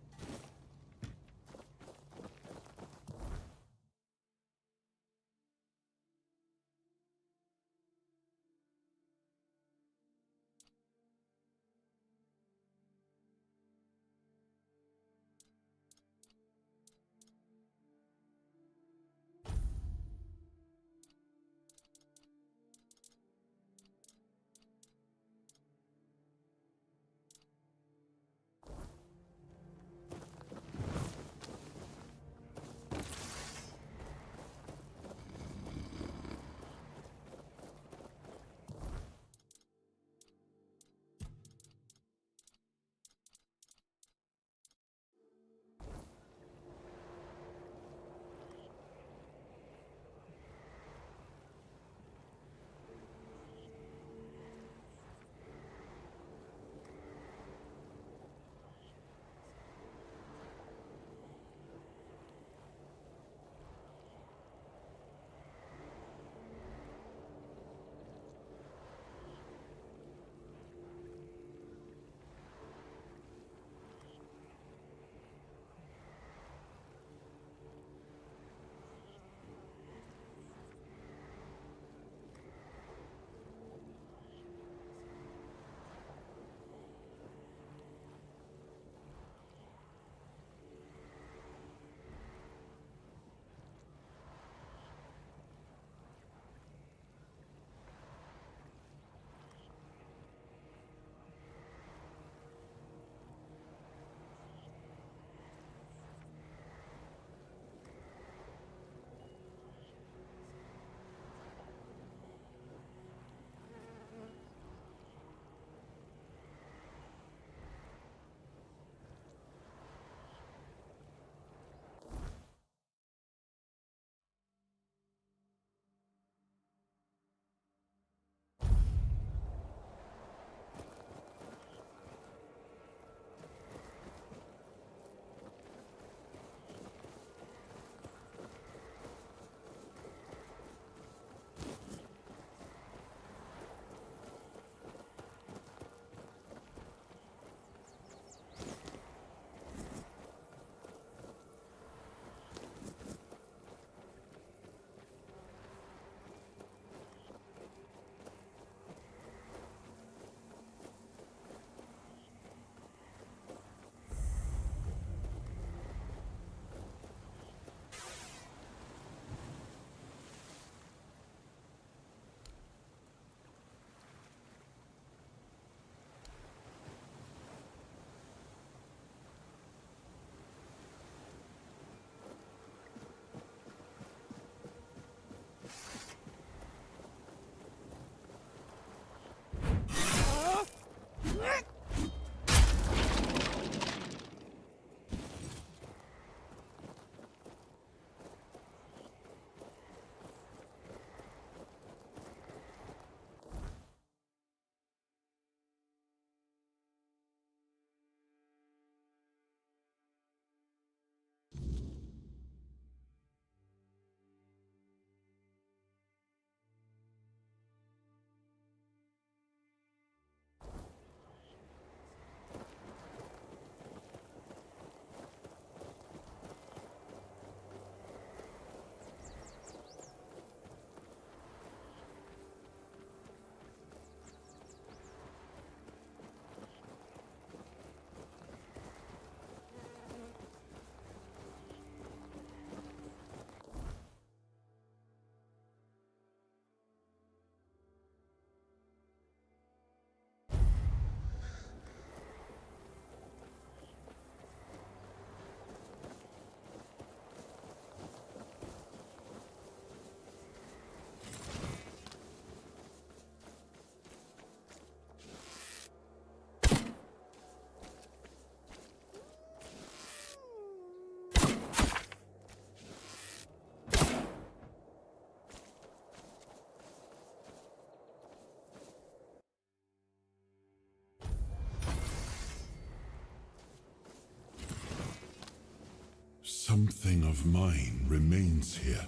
Speaker 1: Something of mine remains here.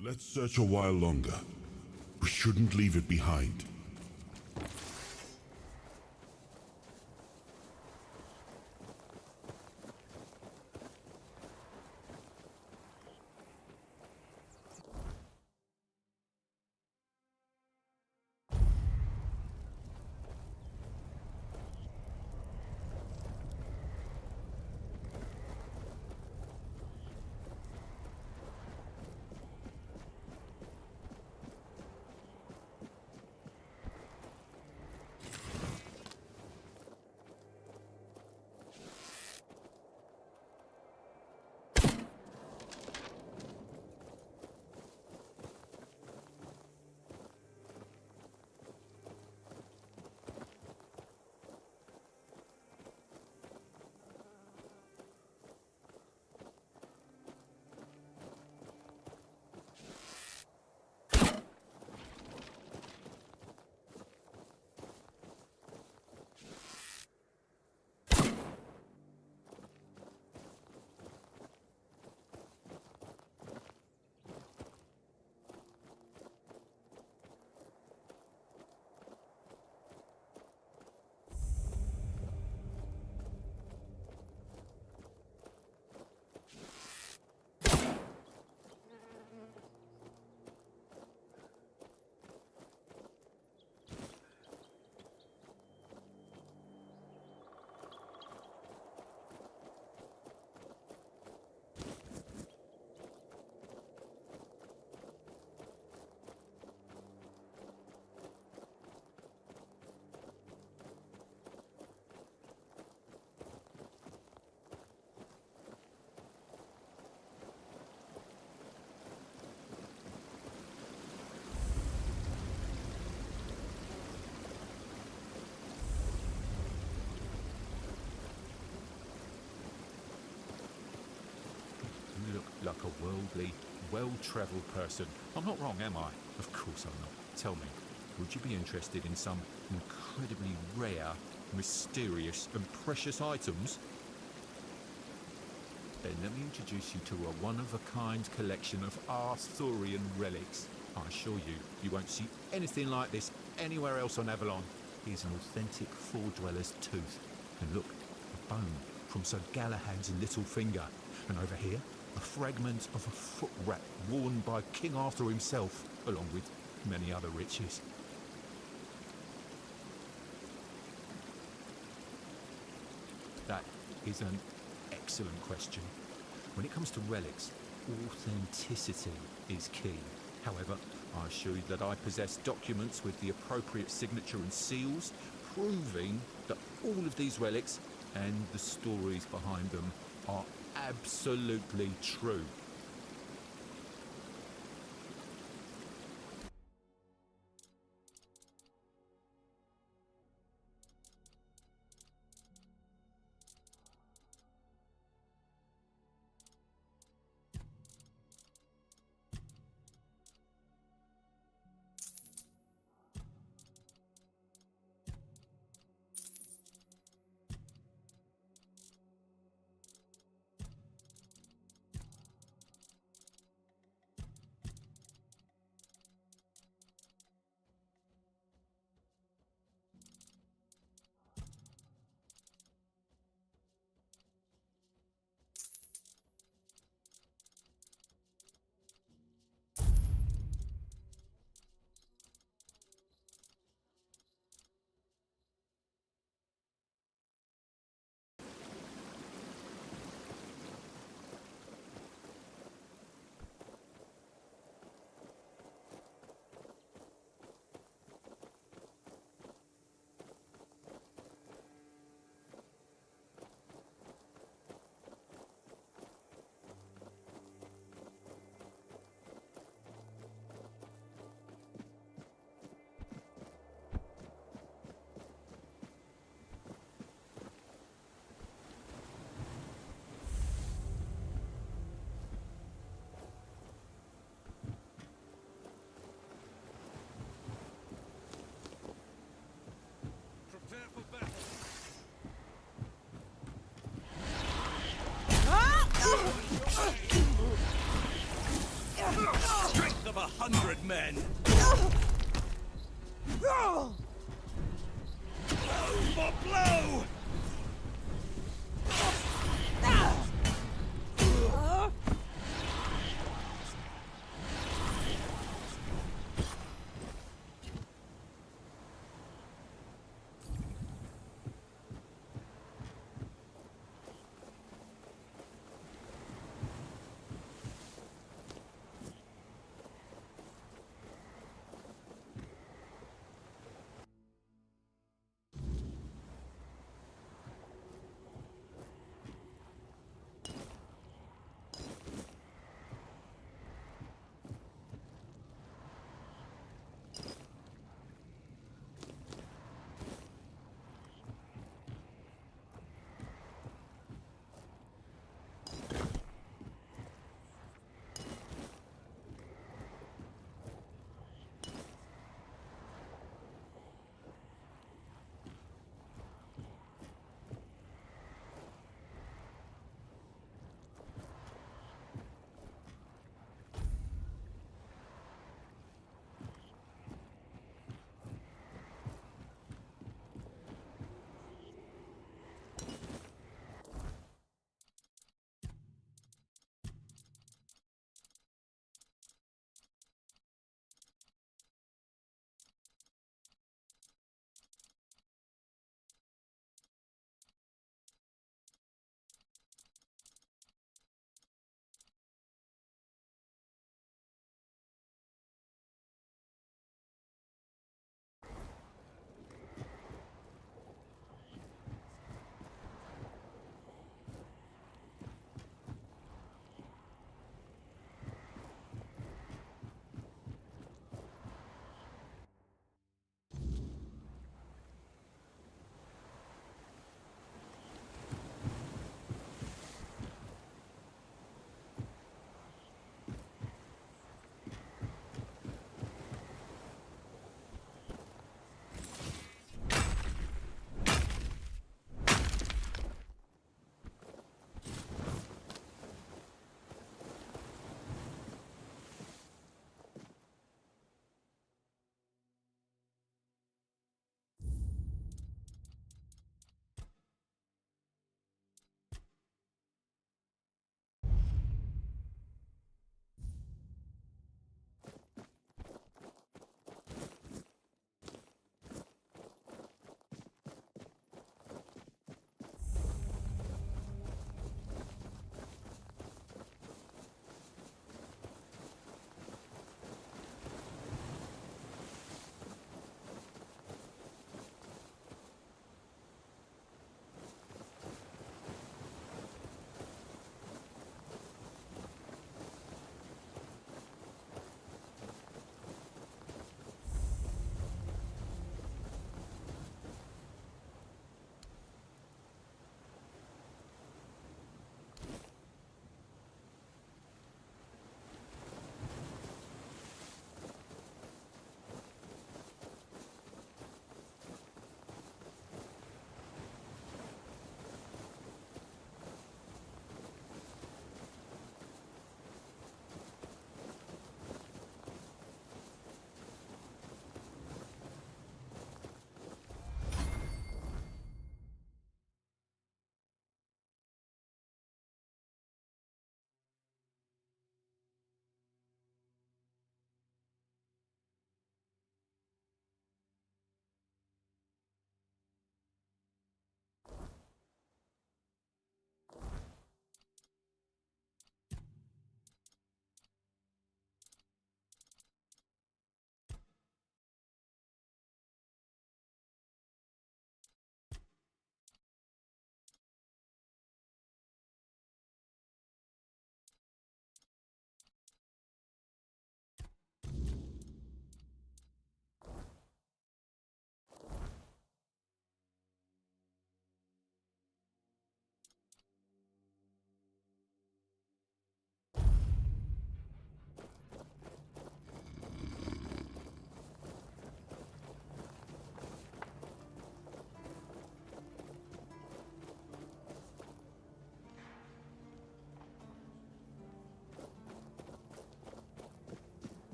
Speaker 1: Let's search a while longer. We shouldn't leave it behind.
Speaker 15: Like a worldly, well-travelled person. I'm not wrong, am I? Of course I'm not. Tell me, would you be interested in some incredibly rare, mysterious and precious items? Then let me introduce you to a one-of-a-kind collection of Arthurian relics. I assure you, you won't see anything like this anywhere else on Avalon. Here's an authentic Four-Dweller's tooth. And look, a bone from Sir Galahad's little finger. And over here, a fragment of a foot wrap worn by King Arthur himself, along with many other riches. That is an excellent question. When it comes to relics, authenticity is key. However, I assure you that I possess documents with the appropriate signature and seals, proving that all of these relics and the stories behind them are absolutely true.
Speaker 13: men!
Speaker 2: Oh!
Speaker 13: Blow for blow!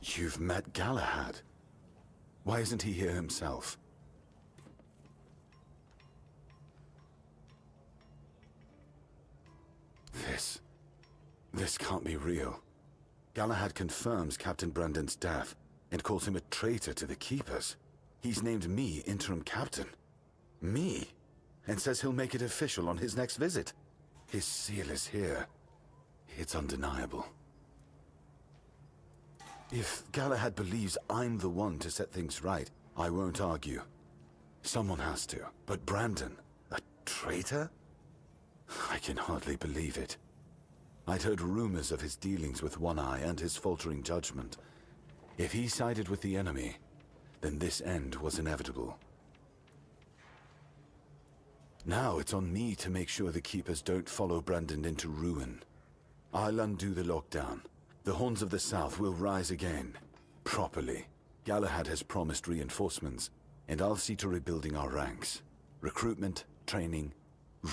Speaker 16: You've met Galahad. Why isn't he here himself? This can't be real. Galahad confirms Captain Brandon's death and calls him a traitor to the Keepers. He's named me interim captain. Me? And says he'll make it official on his next visit. His seal is here. It's undeniable. If Galahad believes I'm the one to set things right, I won't argue. Someone has to. But Brandon, a traitor? I can hardly believe it. I'd heard rumors of his dealings with One Eye and his faltering judgment. If he sided with the enemy, then this end was inevitable. Now it's on me to make sure the Keepers don't follow Brandon into ruin. I'll undo the lockdown. The Horns of the South will rise again. Properly. Galahad has promised reinforcements, and I'll see to rebuilding our ranks. Recruitment, training,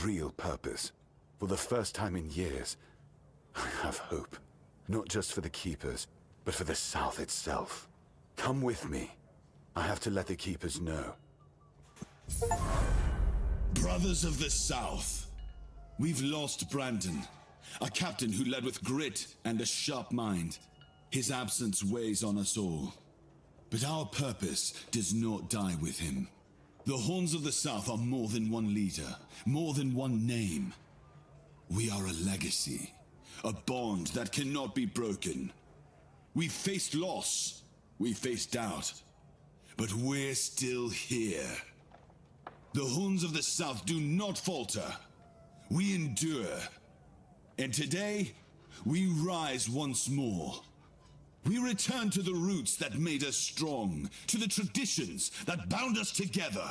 Speaker 16: real purpose. For the first time in years, I have hope. Not just for the Keepers, but for the South itself. Come with me. I have to let the Keepers know.
Speaker 17: Brothers of the South, we've lost Brandon, a captain who led with grit and a sharp mind. His absence weighs on us all. But our purpose does not die with him. The Horns of the South are more than one leader, more than one name. We are a legacy, a bond that cannot be broken. We've faced loss, we've faced doubt, but we're still here. The Horns of the South do not falter. We endure. And today, we rise once more. We return to the roots that made us strong, to the traditions that bound us together.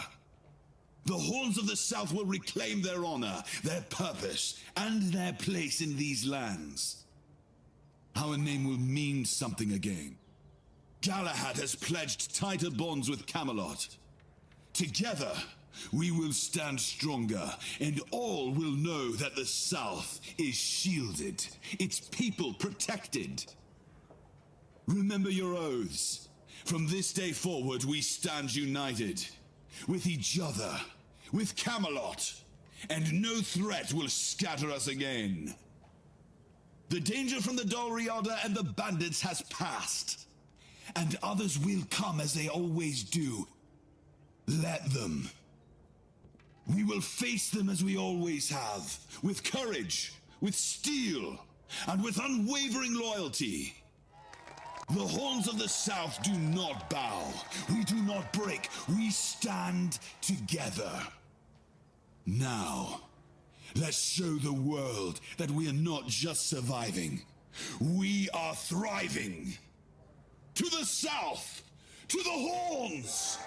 Speaker 17: The Horns of the South will reclaim their honor, their purpose, and their place in these lands. Our name will mean something again. Galahad has pledged tighter bonds with Camelot. Together, we will stand stronger, and all will know that the South is shielded, its people protected. Remember your oaths. From this day forward, we stand united. With each other, with Camelot, and no threat will scatter us again. The danger from the Dalriada and the bandits has passed, and others will come as they always do. Let them. We will face them as we always have, with courage, with steel, and with unwavering loyalty. The Horns of the South do not bow. We do not break. We stand together. Now, let's show the world that we are not just surviving. We are thriving. To the South! To the Horns!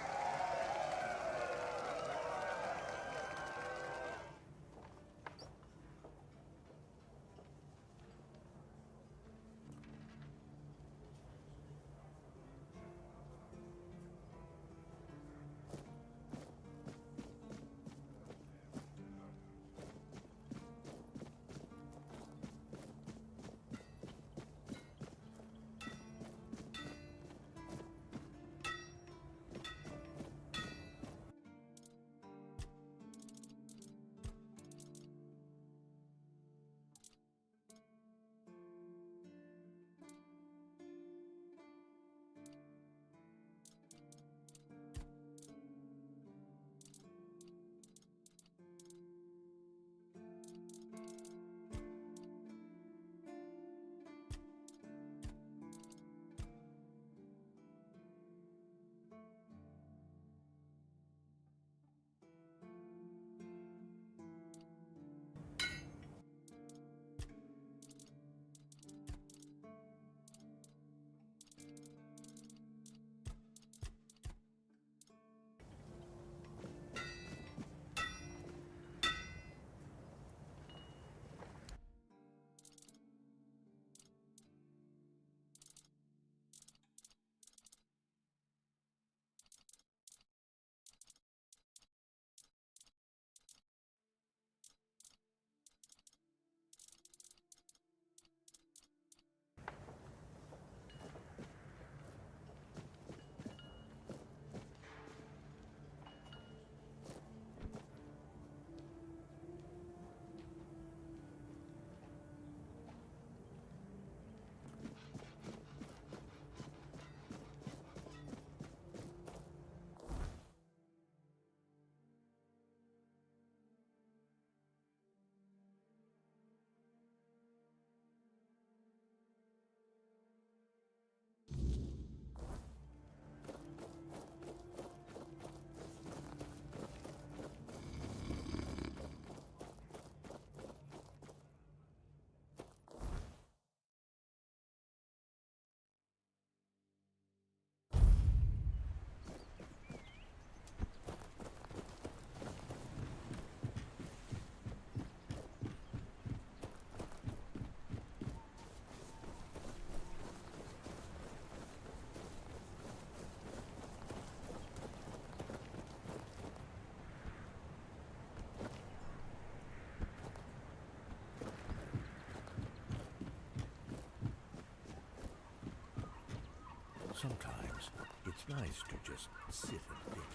Speaker 13: Sometimes it's nice to just sit and think.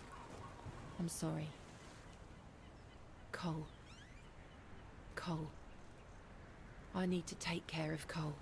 Speaker 18: I'm sorry. Cole. Cole. I need to take care of Cole.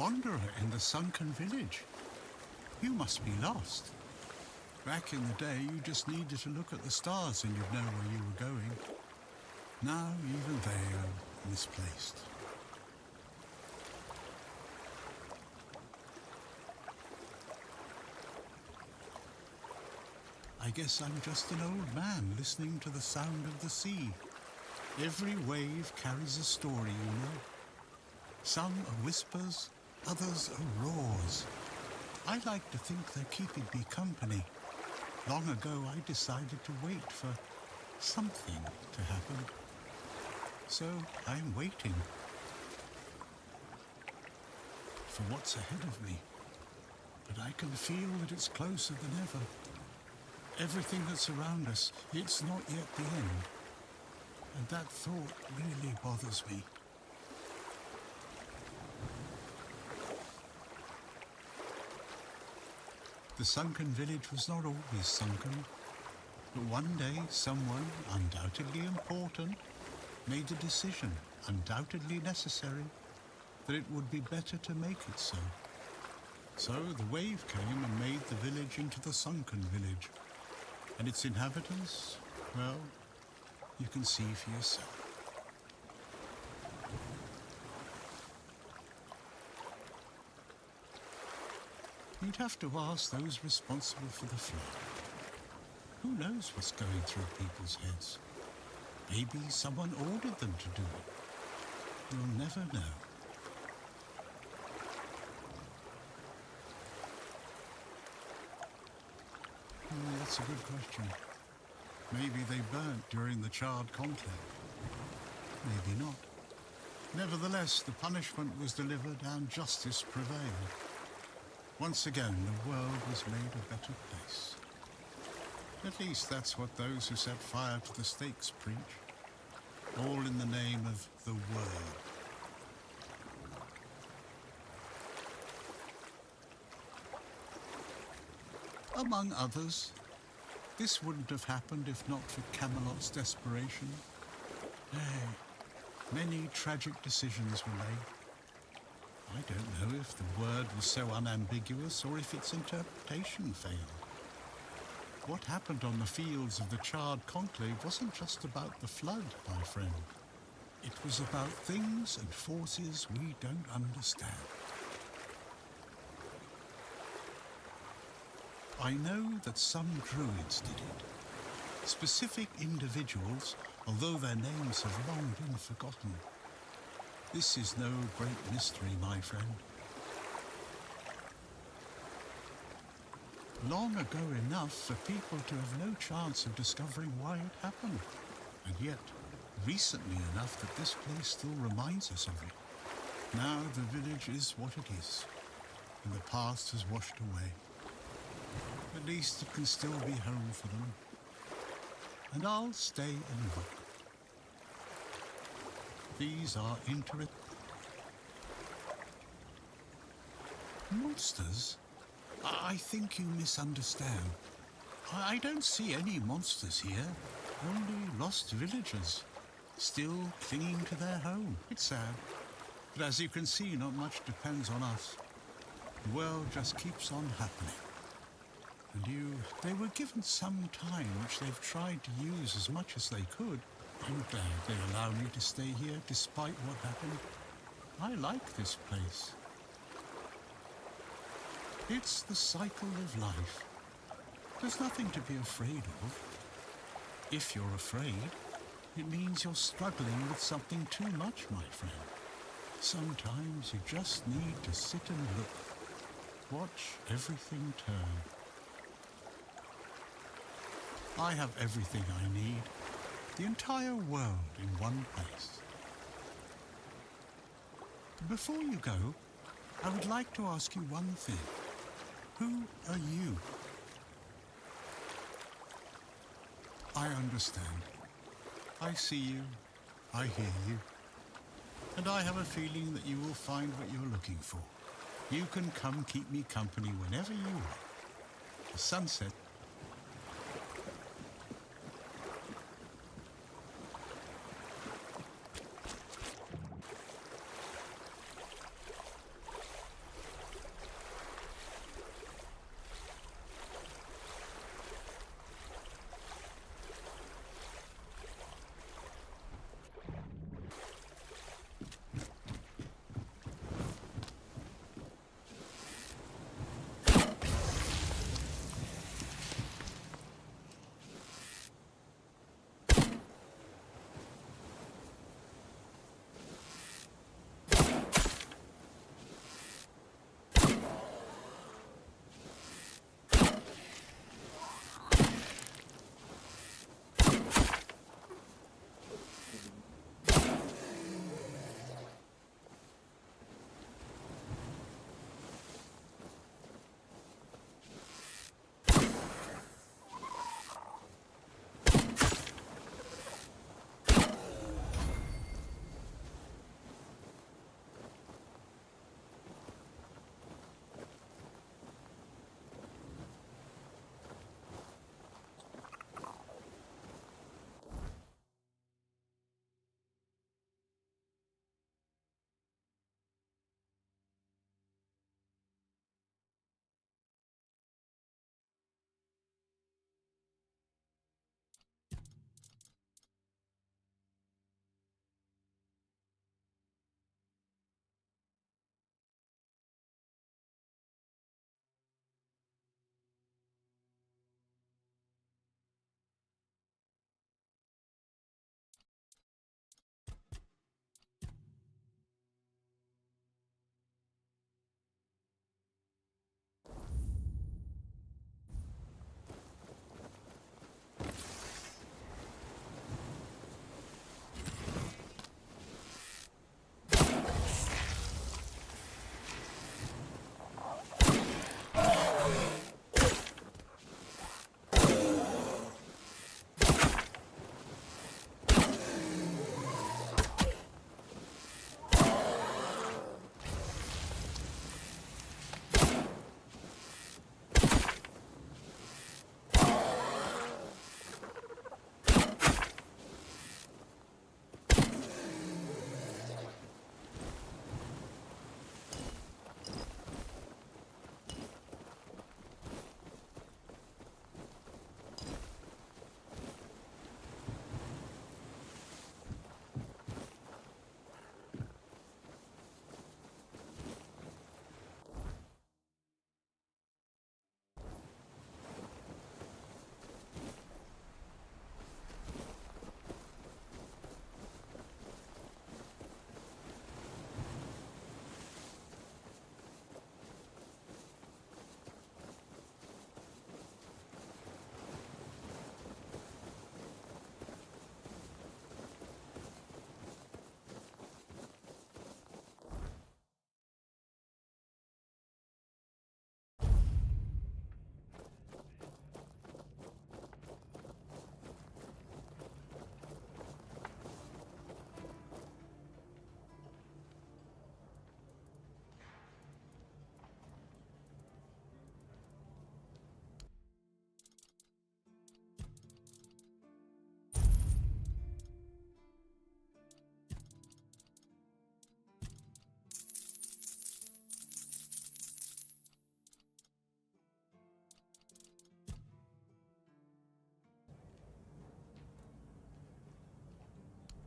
Speaker 19: wanderer in the sunken village. You must be lost. Back in the day, you just needed to look at the stars and you'd know where you were going. Now, even they are misplaced. I guess I'm just an old man listening to the sound of the sea. Every wave carries a story, you know. Some are whispers, others are roars. I like to think they're keeping me company. Long ago, I decided to wait for something to happen. So I'm waiting for what's ahead of me. But I can feel that it's closer than ever. Everything that's around us, it's not yet the end. And that thought really bothers me. The sunken village was not always sunken, but one day someone, undoubtedly important, made a decision, undoubtedly necessary, that it would be better to make it so. So the wave came and made the village into the sunken village. And its inhabitants, well, you can see for yourself. You'd have to ask those responsible for the flood. Who knows what's going through people's heads? Maybe someone ordered them to do it. You'll never know. That's a good question. Maybe they burnt during the charred conclave. Maybe not. Nevertheless, the punishment was delivered and justice prevailed. Once again, the world was made a better place. At least that's what those who set fire to the stakes preach. All in the name of the Word. Among others, this wouldn't have happened if not for Camelot's desperation. Nay, many tragic decisions were made. I don't know if the word was so unambiguous or if its interpretation failed. What happened on the fields of the charred conclave wasn't just about the flood, my friend. It was about things and forces we don't understand. I know that some druids did it. Specific individuals, although their names have long been forgotten. This is no great mystery, my friend. Long ago enough for people to have no chance of discovering why it happened. And yet, recently enough that this place still reminds us of it. Now the village is what it is, and the past has washed away. At least it can still be home for them. And I'll stay and look. These are monsters? I think you misunderstand. I don't see any monsters here. Only lost villagers, still clinging to their home. It's sad. But as you can see, not much depends on us. The world just keeps on happening. And they were given some time, which they've tried to use as much as they could. I'm glad they allow me to stay here despite what happened. I like this place. It's the cycle of life. There's nothing to be afraid of. If you're afraid, it means you're struggling with something too much, my friend. Sometimes you just need to sit and look. Watch everything turn. I have everything I need. The entire world in one place. Before you go, I would like to ask you one thing. Who are you? I understand. I see you. I hear you. And I have a feeling that you will find what you're looking for. You can come keep me company whenever you want. The sunset.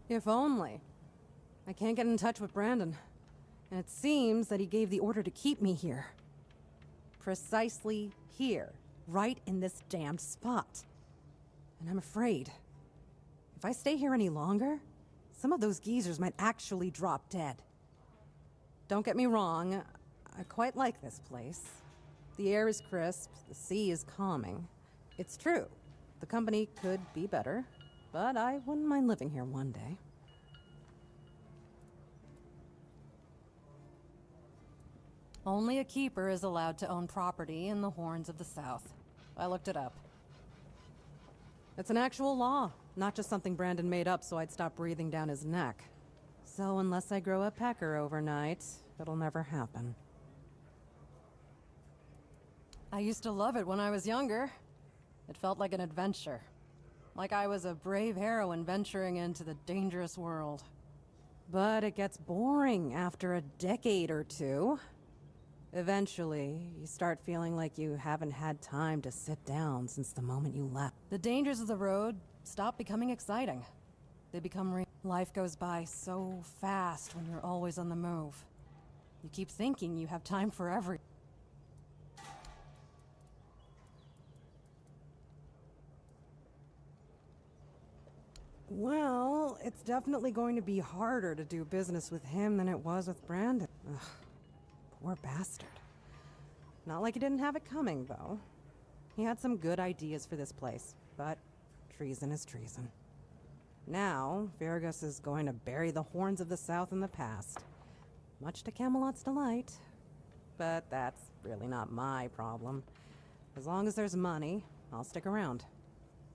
Speaker 20: If only. I can't get in touch with Brandon. And it seems that he gave the order to keep me here. Precisely here. Right in this damned spot. And I'm afraid, if I stay here any longer, some of those geezers might actually drop dead. Don't get me wrong, I quite like this place. The air is crisp, the sea is calming. It's true, the company could be better, but I wouldn't mind living here one day. Only a keeper is allowed to own property in the Horns of the South. I looked it up. It's an actual law, not just something Brandon made up so I'd stop breathing down his neck. So unless I grow a pecker overnight, it'll never happen. I used to love it when I was younger. It felt like an adventure. Like I was a brave heroine venturing into the dangerous world. But it gets boring after a decade or two. Eventually, you start feeling like you haven't had time to sit down since the moment you left. The dangers of the road stop becoming exciting. They become real. Life goes by so fast when you're always on the move. You keep thinking you have time for everything. Well, it's definitely going to be harder to do business with him than it was with Brandon. Ugh. Poor bastard. Not like he didn't have it coming, though. He had some good ideas for this place, but treason is treason. Now, Virgus is going to bury the Horns of the South in the past. Much to Camelot's delight. But that's really not my problem. As long as there's money, I'll stick around.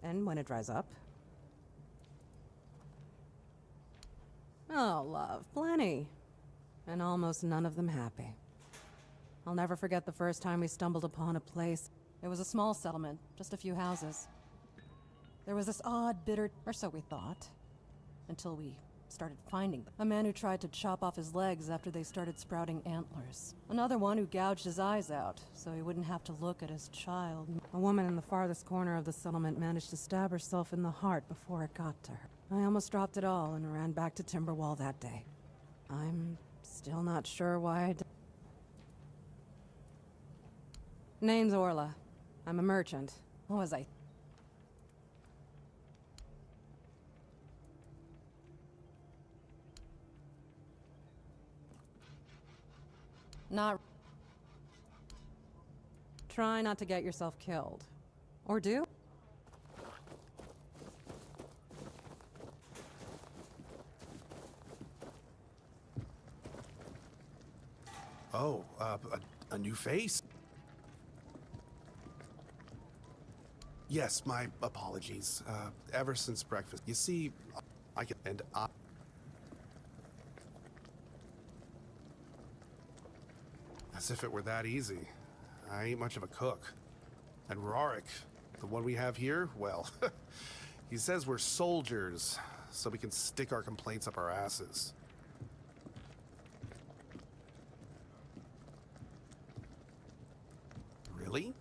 Speaker 20: And when it dries up... Oh, love, plenty. And almost none of them happy. I'll never forget the first time we stumbled upon a place. It was a small settlement, just a few houses. There was this odd, bitter, or so we thought, until we started finding them. A man who tried to chop off his legs after they started sprouting antlers. Another one who gouged his eyes out, so he wouldn't have to look at his child. A woman in the farthest corner of the settlement managed to stab herself in the heart before it got to her. I almost dropped it all and ran back to Timberwall that day. I'm still not sure why I did. Name's Orla. I'm a merchant. What was I? Not... Try not to get yourself killed. Or do?
Speaker 21: Oh, a new face? Yes, my apologies. Ever since breakfast. You see, I can... And I... As if it were that easy. I ain't much of a cook. And Rorik, the one we have here, well, he says we're soldiers, so we can stick our complaints up our asses. Really?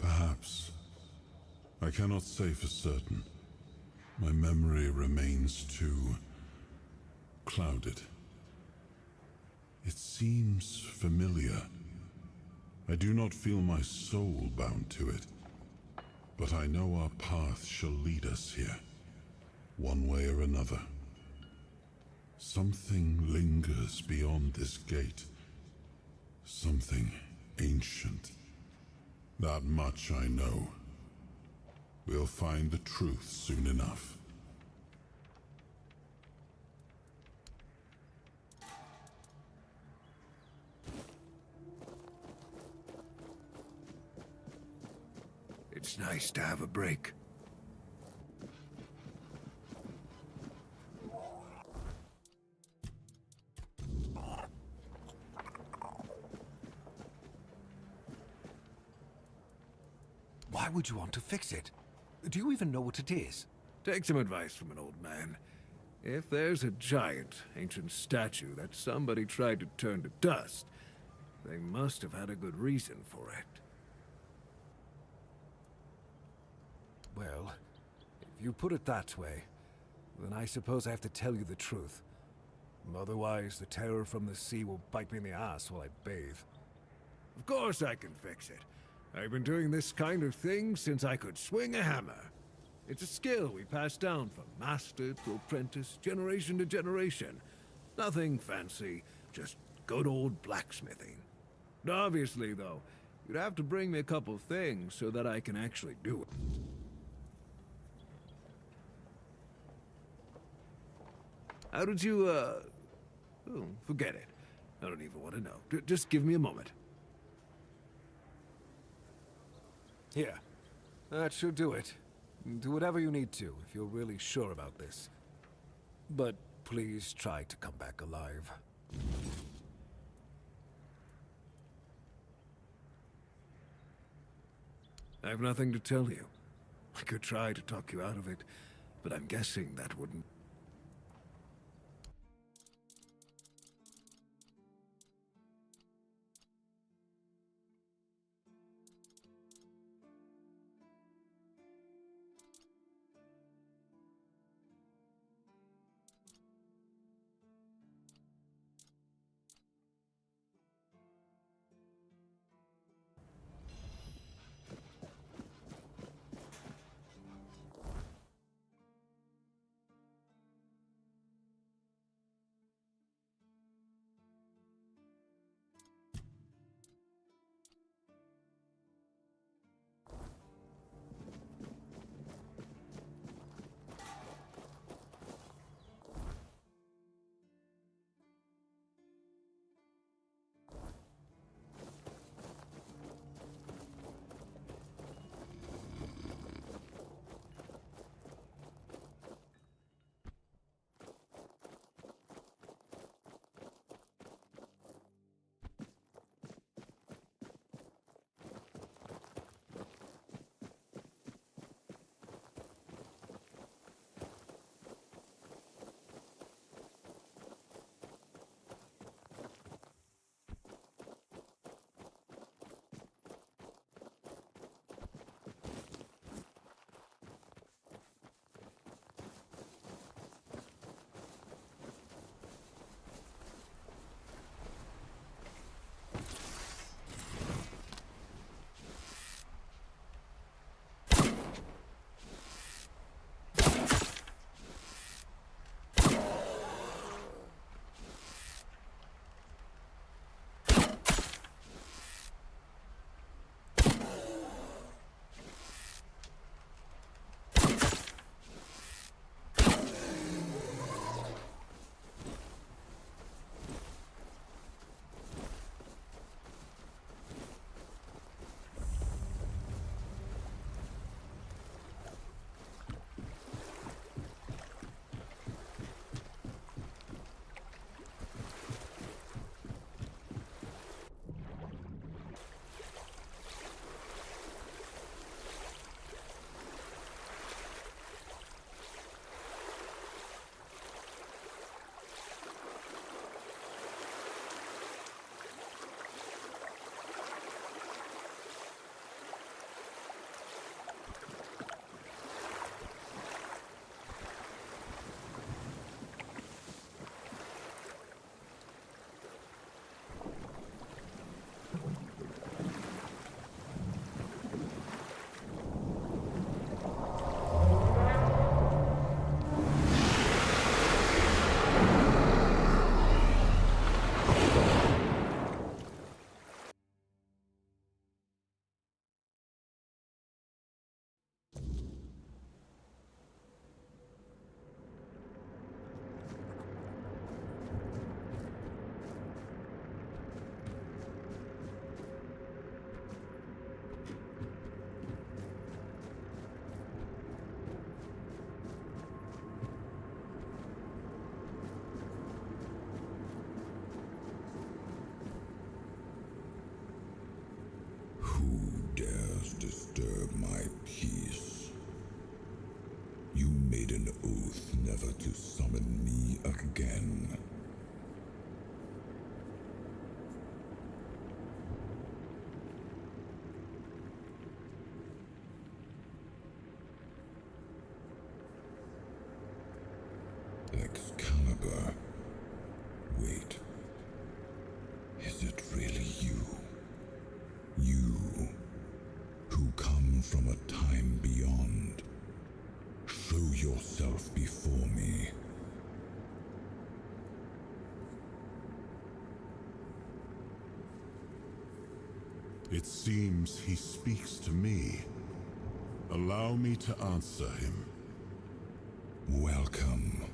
Speaker 1: Perhaps. I cannot say for certain. My memory remains too clouded. It seems familiar. I do not feel my soul bound to it, but I know our path shall lead us here, one way or another. Something lingers beyond this gate. Something ancient. That much I know. We'll find the truth soon enough.
Speaker 5: nice to have a break.
Speaker 3: Why would you want to fix it? Do you even know what it is?
Speaker 5: Take some advice from an old man. If there's a giant, ancient statue that somebody tried to turn to dust, they must have had a good reason for it.
Speaker 3: Well, if you put it that way, then I suppose I have to tell you the truth. Otherwise, the terror from the sea will bite me in the ass while I bathe.
Speaker 5: Of course I can fix it. I've been doing this kind of thing since I could swing a hammer. It's a skill we pass down from master to apprentice, generation to generation. Nothing fancy, just good old blacksmithing. Obviously, though, you'd have to bring me a couple things so that I can actually do it. How did you, Oh, forget it. I don't even want to know. Just give me a moment.
Speaker 3: Here. That should do it. Do whatever you need to, if you're really sure about this. But please try to come back alive.
Speaker 5: I have nothing to tell you. I could try to talk you out of it, but I'm guessing that wouldn't.
Speaker 7: oath never to summon me again. Excalibur. Wait. Is it really you? You, who come from a time beyond. Show yourself before me.
Speaker 1: It seems he speaks to me. Allow me to answer him.
Speaker 7: Welcome,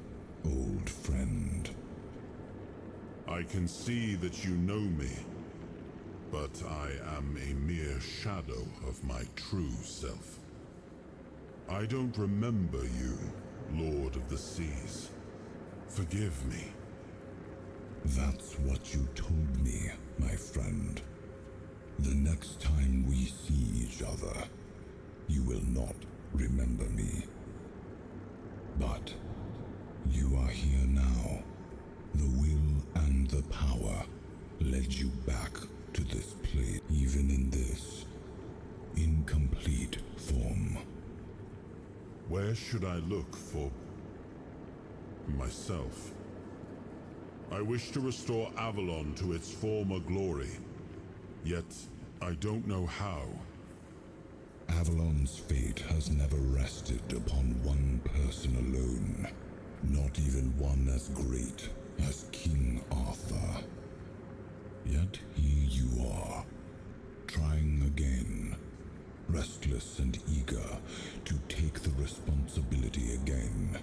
Speaker 7: old friend.
Speaker 1: I can see that you know me, but I am a mere shadow of my true self. I don't remember you, Lord of the Seas. Forgive me.
Speaker 7: That's what you told me, my friend. The next time we see each other, you will not remember me. But you are here now. The will and the power led you back to this place, even in this incomplete form.
Speaker 1: Where should I look for myself? I wish to restore Avalon to its former glory, yet I don't know how.
Speaker 7: Avalon's fate has never rested upon one person alone, not even one as great as King Arthur. Yet here you are, trying again, restless and eager to take the responsibility again.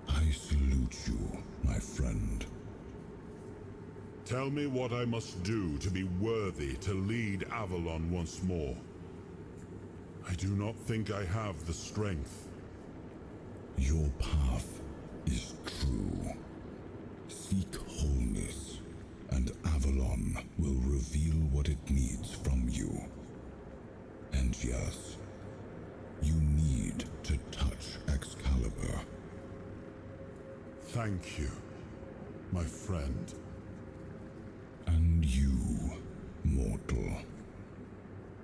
Speaker 7: I salute you, my friend.
Speaker 1: Tell me what I must do to be worthy to lead Avalon once more. I do not think I have the strength.
Speaker 7: Your path is true. Seek wholeness, and Avalon will reveal what it needs from you. And yes, you need to touch Excalibur.
Speaker 1: Thank you, my friend.
Speaker 7: And you, mortal.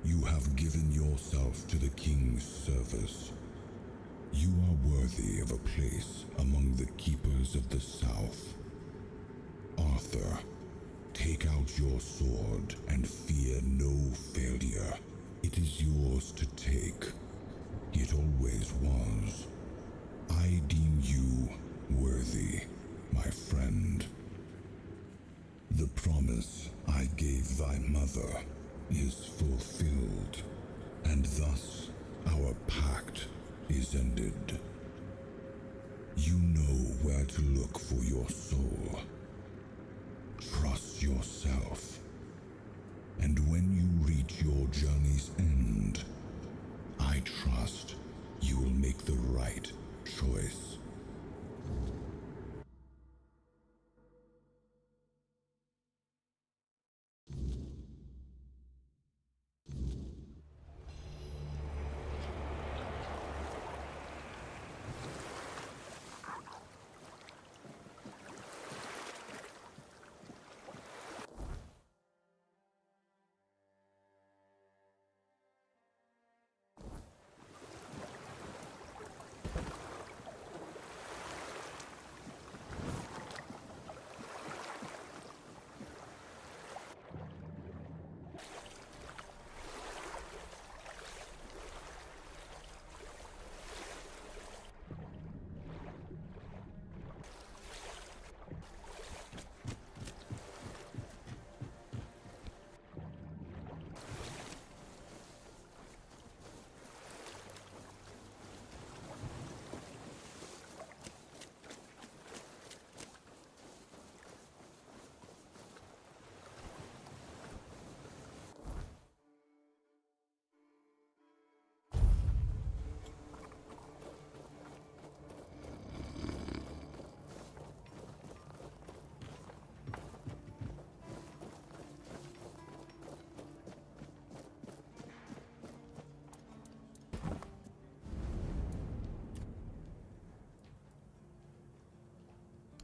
Speaker 7: You have given yourself to the King's service. You are worthy of a place among the Keepers of the South. Arthur, take out your sword and fear no failure. It is yours to take. It always was. I deem you worthy, my friend. The promise I gave thy mother is fulfilled, and thus our pact is ended. You know where to look for your soul. Trust yourself. And when you reach your journey's end, I trust you will make the right choice.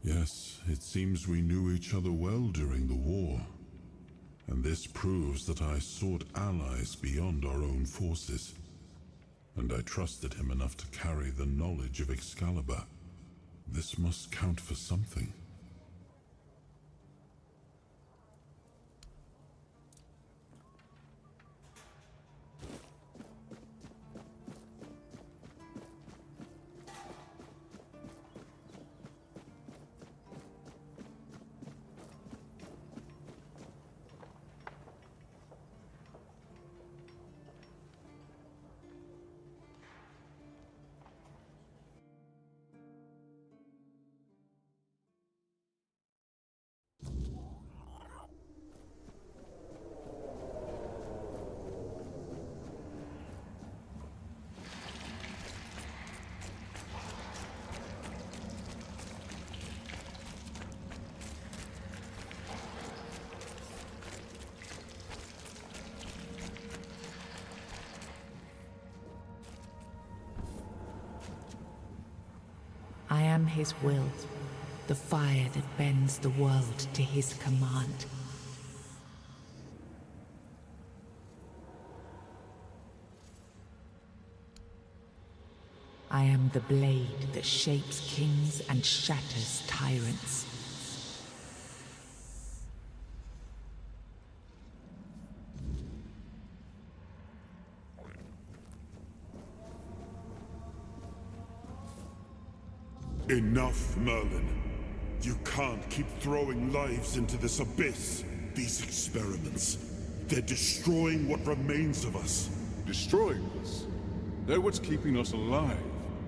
Speaker 1: Yes, it seems we knew each other well during the war. And this proves that I sought allies beyond our own forces. And I trusted him enough to carry the knowledge of Excalibur. This must count for something.
Speaker 4: I am his will, the fire that bends the world to his command. I am the blade that shapes kings and shatters tyrants.
Speaker 1: Enough, Merlin. You can't keep throwing lives into this abyss. These experiments, they're destroying what remains of us.
Speaker 22: Destroying us? They're what's keeping us alive.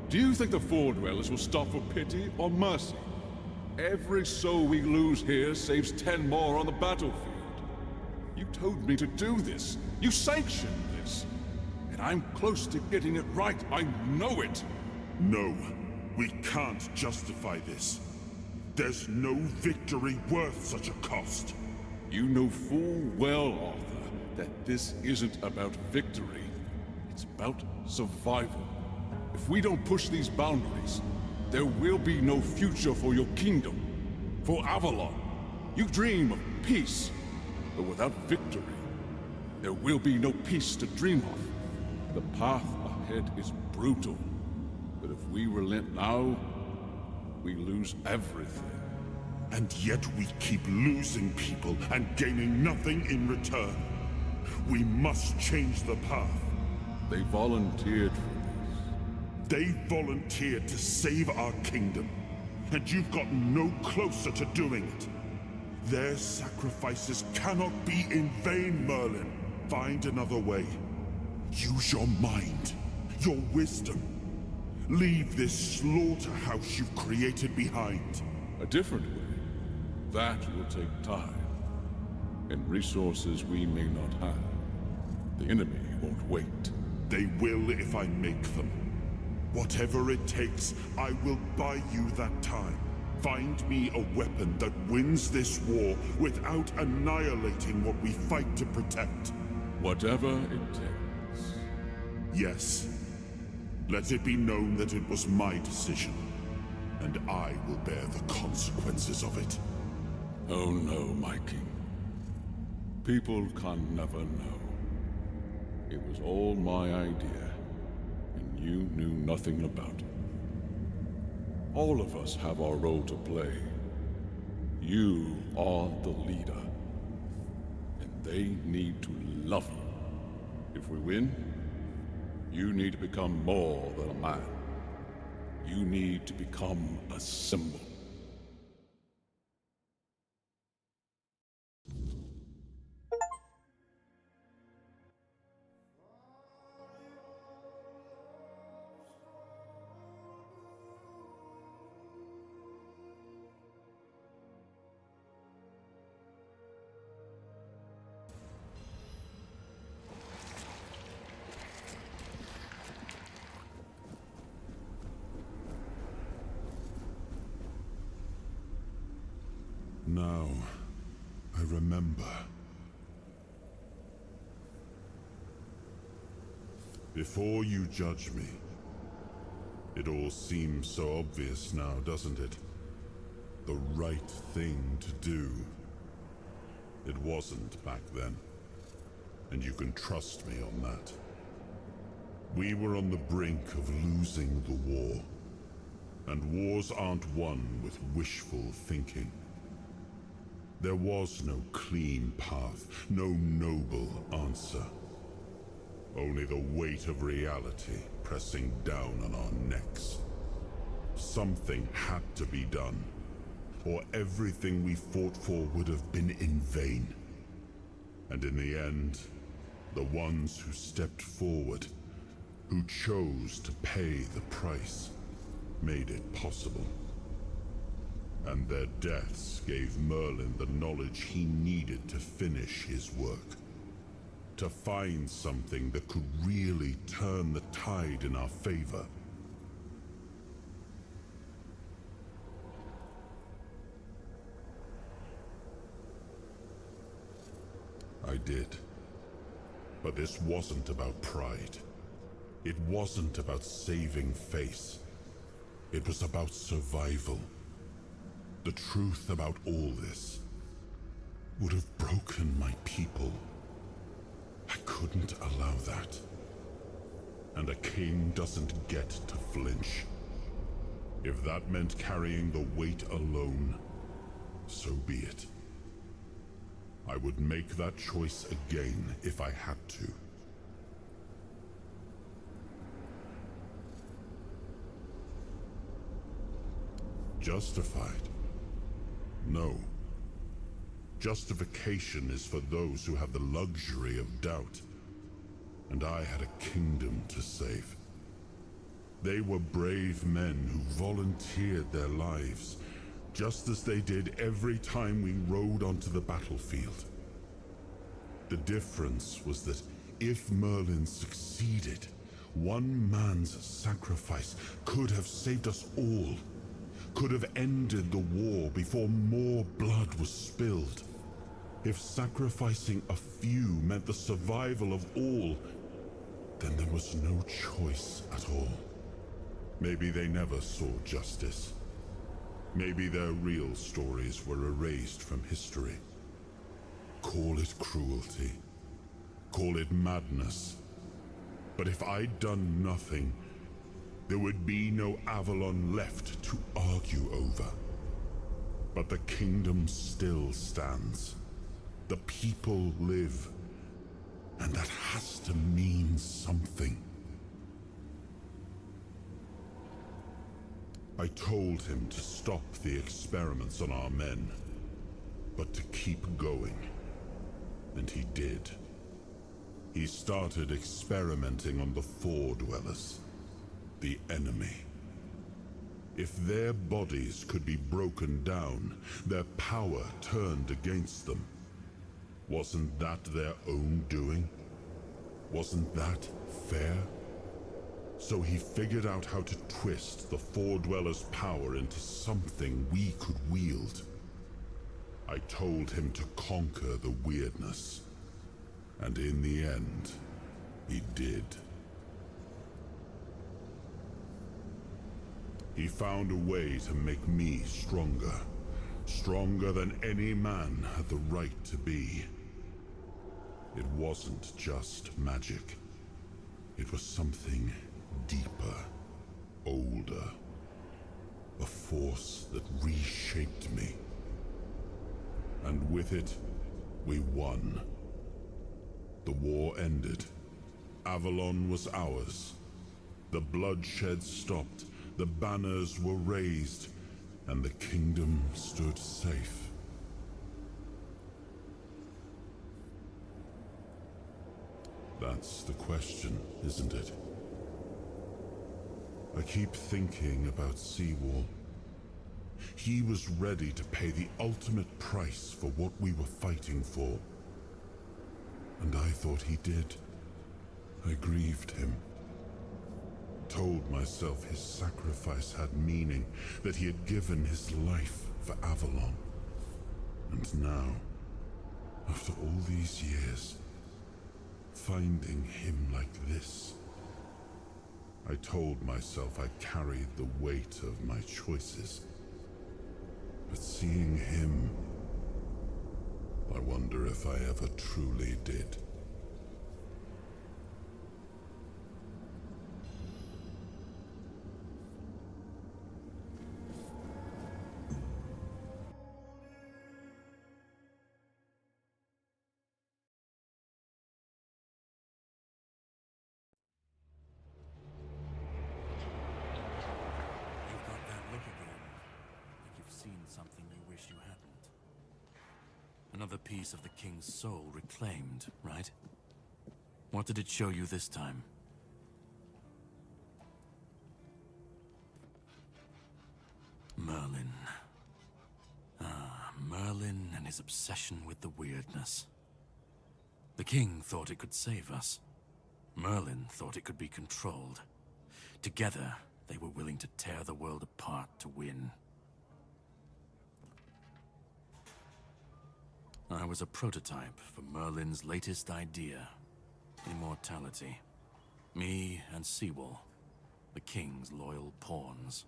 Speaker 22: Do you think the Four Dwellers will stop for pity or mercy? Every soul we lose here saves 10 more on the battlefield. You told me to do this. You sanctioned this. And I'm close to getting it right. I know it.
Speaker 1: No. We can't justify this. There's no victory worth such a cost.
Speaker 22: You know full well, Arthur, that this isn't about victory. It's about survival. If we don't push these boundaries, there will be no future for your kingdom, for Avalon. You dream of peace, but without victory, there will be no peace to dream of. The path ahead is brutal. But if we relent now, we lose everything.
Speaker 1: And yet we keep losing people and gaining nothing in return. We must change the path.
Speaker 22: They volunteered for
Speaker 1: this. They volunteered to save our kingdom. And you've gotten no closer to doing it. Their sacrifices cannot be in vain, Merlin. Find another way. Use your mind, your wisdom. Leave this slaughterhouse you've created behind.
Speaker 22: A different way. That will take time. And resources we may not have. The enemy won't wait.
Speaker 1: They will if I make them. Whatever it takes, I will buy you that time. Find me a weapon that wins this war without annihilating what we fight to protect.
Speaker 22: Whatever it takes.
Speaker 1: Yes. Let it be known that it was my decision, and I will bear the consequences of it.
Speaker 22: Oh no, my king. People can never know. It was all my idea, and you knew nothing about it. All of us have our role to play. You are the leader, and they need to love you. If we win, you need to become more than a man. You need to become a symbol.
Speaker 1: Now, I remember. Before you judge me, it all seems so obvious now, doesn't it? The right thing to do. It wasn't back then, and you can trust me on that. We were on the brink of losing the war, and wars aren't won with wishful thinking. There was no clean path, no noble answer. Only the weight of reality pressing down on our necks. Something had to be done, or everything we fought for would have been in vain. And in the end, the ones who stepped forward, who chose to pay the price, made it possible. And their deaths gave Merlin the knowledge he needed to finish his work. To find something that could really turn the tide in our favor. I did. But this wasn't about pride. It wasn't about saving face. It was about survival. The truth about all this would have broken my people. I couldn't allow that. And a king doesn't get to flinch. If that meant carrying the weight alone, so be it. I would make that choice again if I had to. Justified? No. Justification is for those who have the luxury of doubt. And I had a kingdom to save. They were brave men who volunteered their lives, just as they did every time we rode onto the battlefield. The difference was that if Merlin succeeded, one man's sacrifice could have saved us all, could have ended the war before more blood was spilled. If sacrificing a few meant the survival of all, then there was no choice at all. Maybe they never saw justice. Maybe their real stories were erased from history. Call it cruelty. Call it madness. But if I'd done nothing, there would be no Avalon left to argue over. But the kingdom still stands. The people live. And that has to mean something. I told him to stop the experiments on our men, but to keep going. And he did. He started experimenting on the Four Dwellers, the enemy. If their bodies could be broken down, their power turned against them, wasn't that their own doing? Wasn't that fair? So he figured out how to twist the Four Dwellers' power into something we could wield. I told him to conquer the weirdness. And in the end, he did. He found a way to make me stronger. Stronger than any man had the right to be. It wasn't just magic. It was something deeper, older. A force that reshaped me. And with it, we won. The war ended. Avalon was ours. The bloodshed stopped, the banners were raised, and the kingdom stood safe. That's the question, isn't it? I keep thinking about Seawall. He was ready to pay the ultimate price for what we were fighting for. And I thought he did. I grieved him. Told myself his sacrifice had meaning, that he had given his life for Avalon. And now, after all these years, finding him like this, I told myself I carried the weight of my choices. But seeing him, I wonder if I ever truly did.
Speaker 12: You've got that look again. Like you've seen something you wish you hadn't. Another piece of the king's soul reclaimed, right? What did it show you this time? Merlin. Ah, Merlin and his obsession with the weirdness. The king thought it could save us. Merlin thought it could be controlled. Together, they were willing to tear the world apart to win. I was a prototype for Merlin's latest idea, immortality. Me and Seawall, the king's loyal pawns.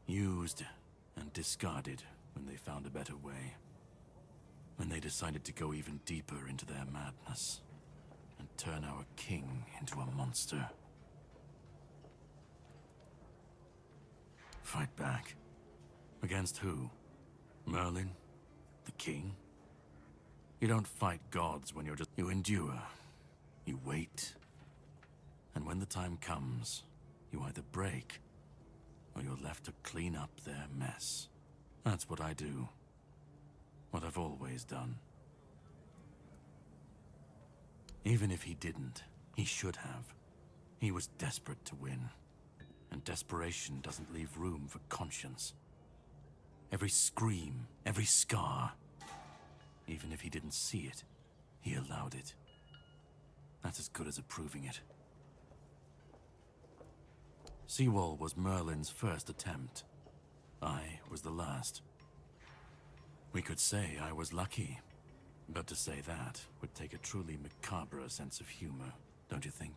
Speaker 12: Used and discarded when they found a better way. When they decided to go even deeper into their madness and turn our king into a monster. Fight back. Against who? Merlin? The king? You don't fight gods when you're just... You endure. You wait. And when the time comes, you either break, or you're left to clean up their mess. That's what I do. What I've always done. Even if he didn't, he should have. He was desperate to win. And desperation doesn't leave room for conscience. Every scream, every scar, even if he didn't see it, he allowed it. That's as good as approving it. Seawall was Merlin's first attempt. I was the last. We could say I was lucky, but to say that would take a truly macabre sense of humor, don't you think?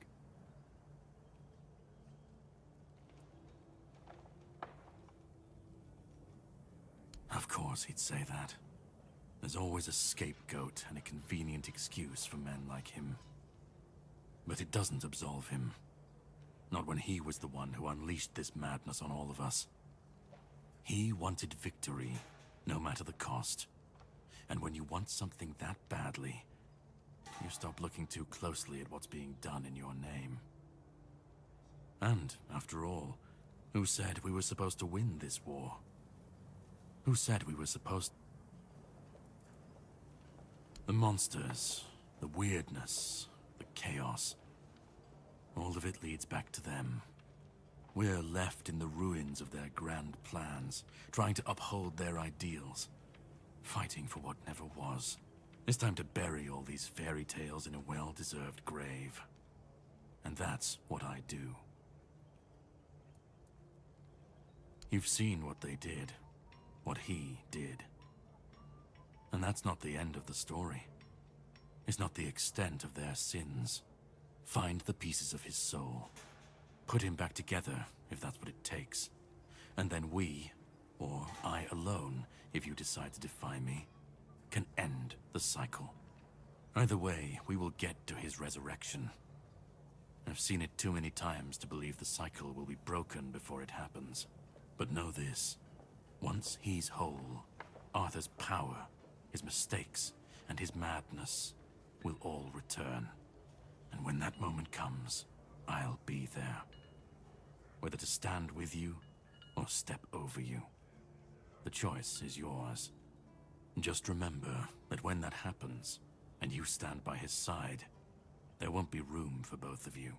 Speaker 12: Of course he'd say that. There's always a scapegoat and a convenient excuse for men like him. But it doesn't absolve him. Not when he was the one who unleashed this madness on all of us. He wanted victory, no matter the cost. And when you want something that badly, you stop looking too closely at what's being done in your name. And, after all, who said we were supposed to win this war? Who said we were supposed... The monsters, the weirdness, the chaos. All of it leads back to them. We're left in the ruins of their grand plans, trying to uphold their ideals, fighting for what never was. It's time to bury all these fairy tales in a well-deserved grave. And that's what I do. You've seen what they did, what he did. And that's not the end of the story. It's not the extent of their sins. Find the pieces of his soul. Put him back together, if that's what it takes. And then we, or I alone, if you decide to defy me, can end the cycle. Either way, we will get to his resurrection. I've seen it too many times to believe the cycle will be broken before it happens. But know this. Once he's whole, Arthur's power, his mistakes, and his madness will all return. And when that moment comes, I'll be there. Whether to stand with you, or step over you. The choice is yours. Just remember that when that happens, and you stand by his side, there won't be room for both of you.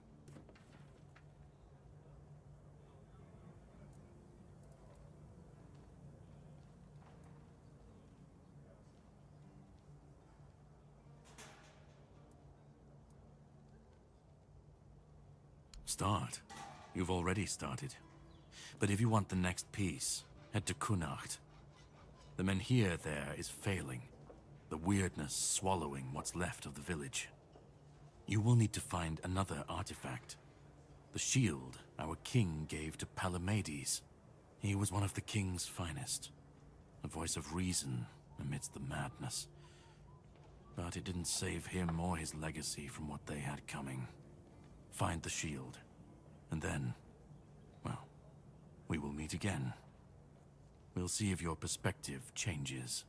Speaker 12: Start. You've already started. But if you want the next piece, head to Kunacht. The menhir there is failing, the weirdness swallowing what's left of the village. You will need to find another artifact. The shield our king gave to Palamedes. He was one of the king's finest. a voice of reason amidst the madness. But it didn't save him or his legacy from what they had coming. Find the shield, and then, well, we will meet again. We'll see if your perspective changes.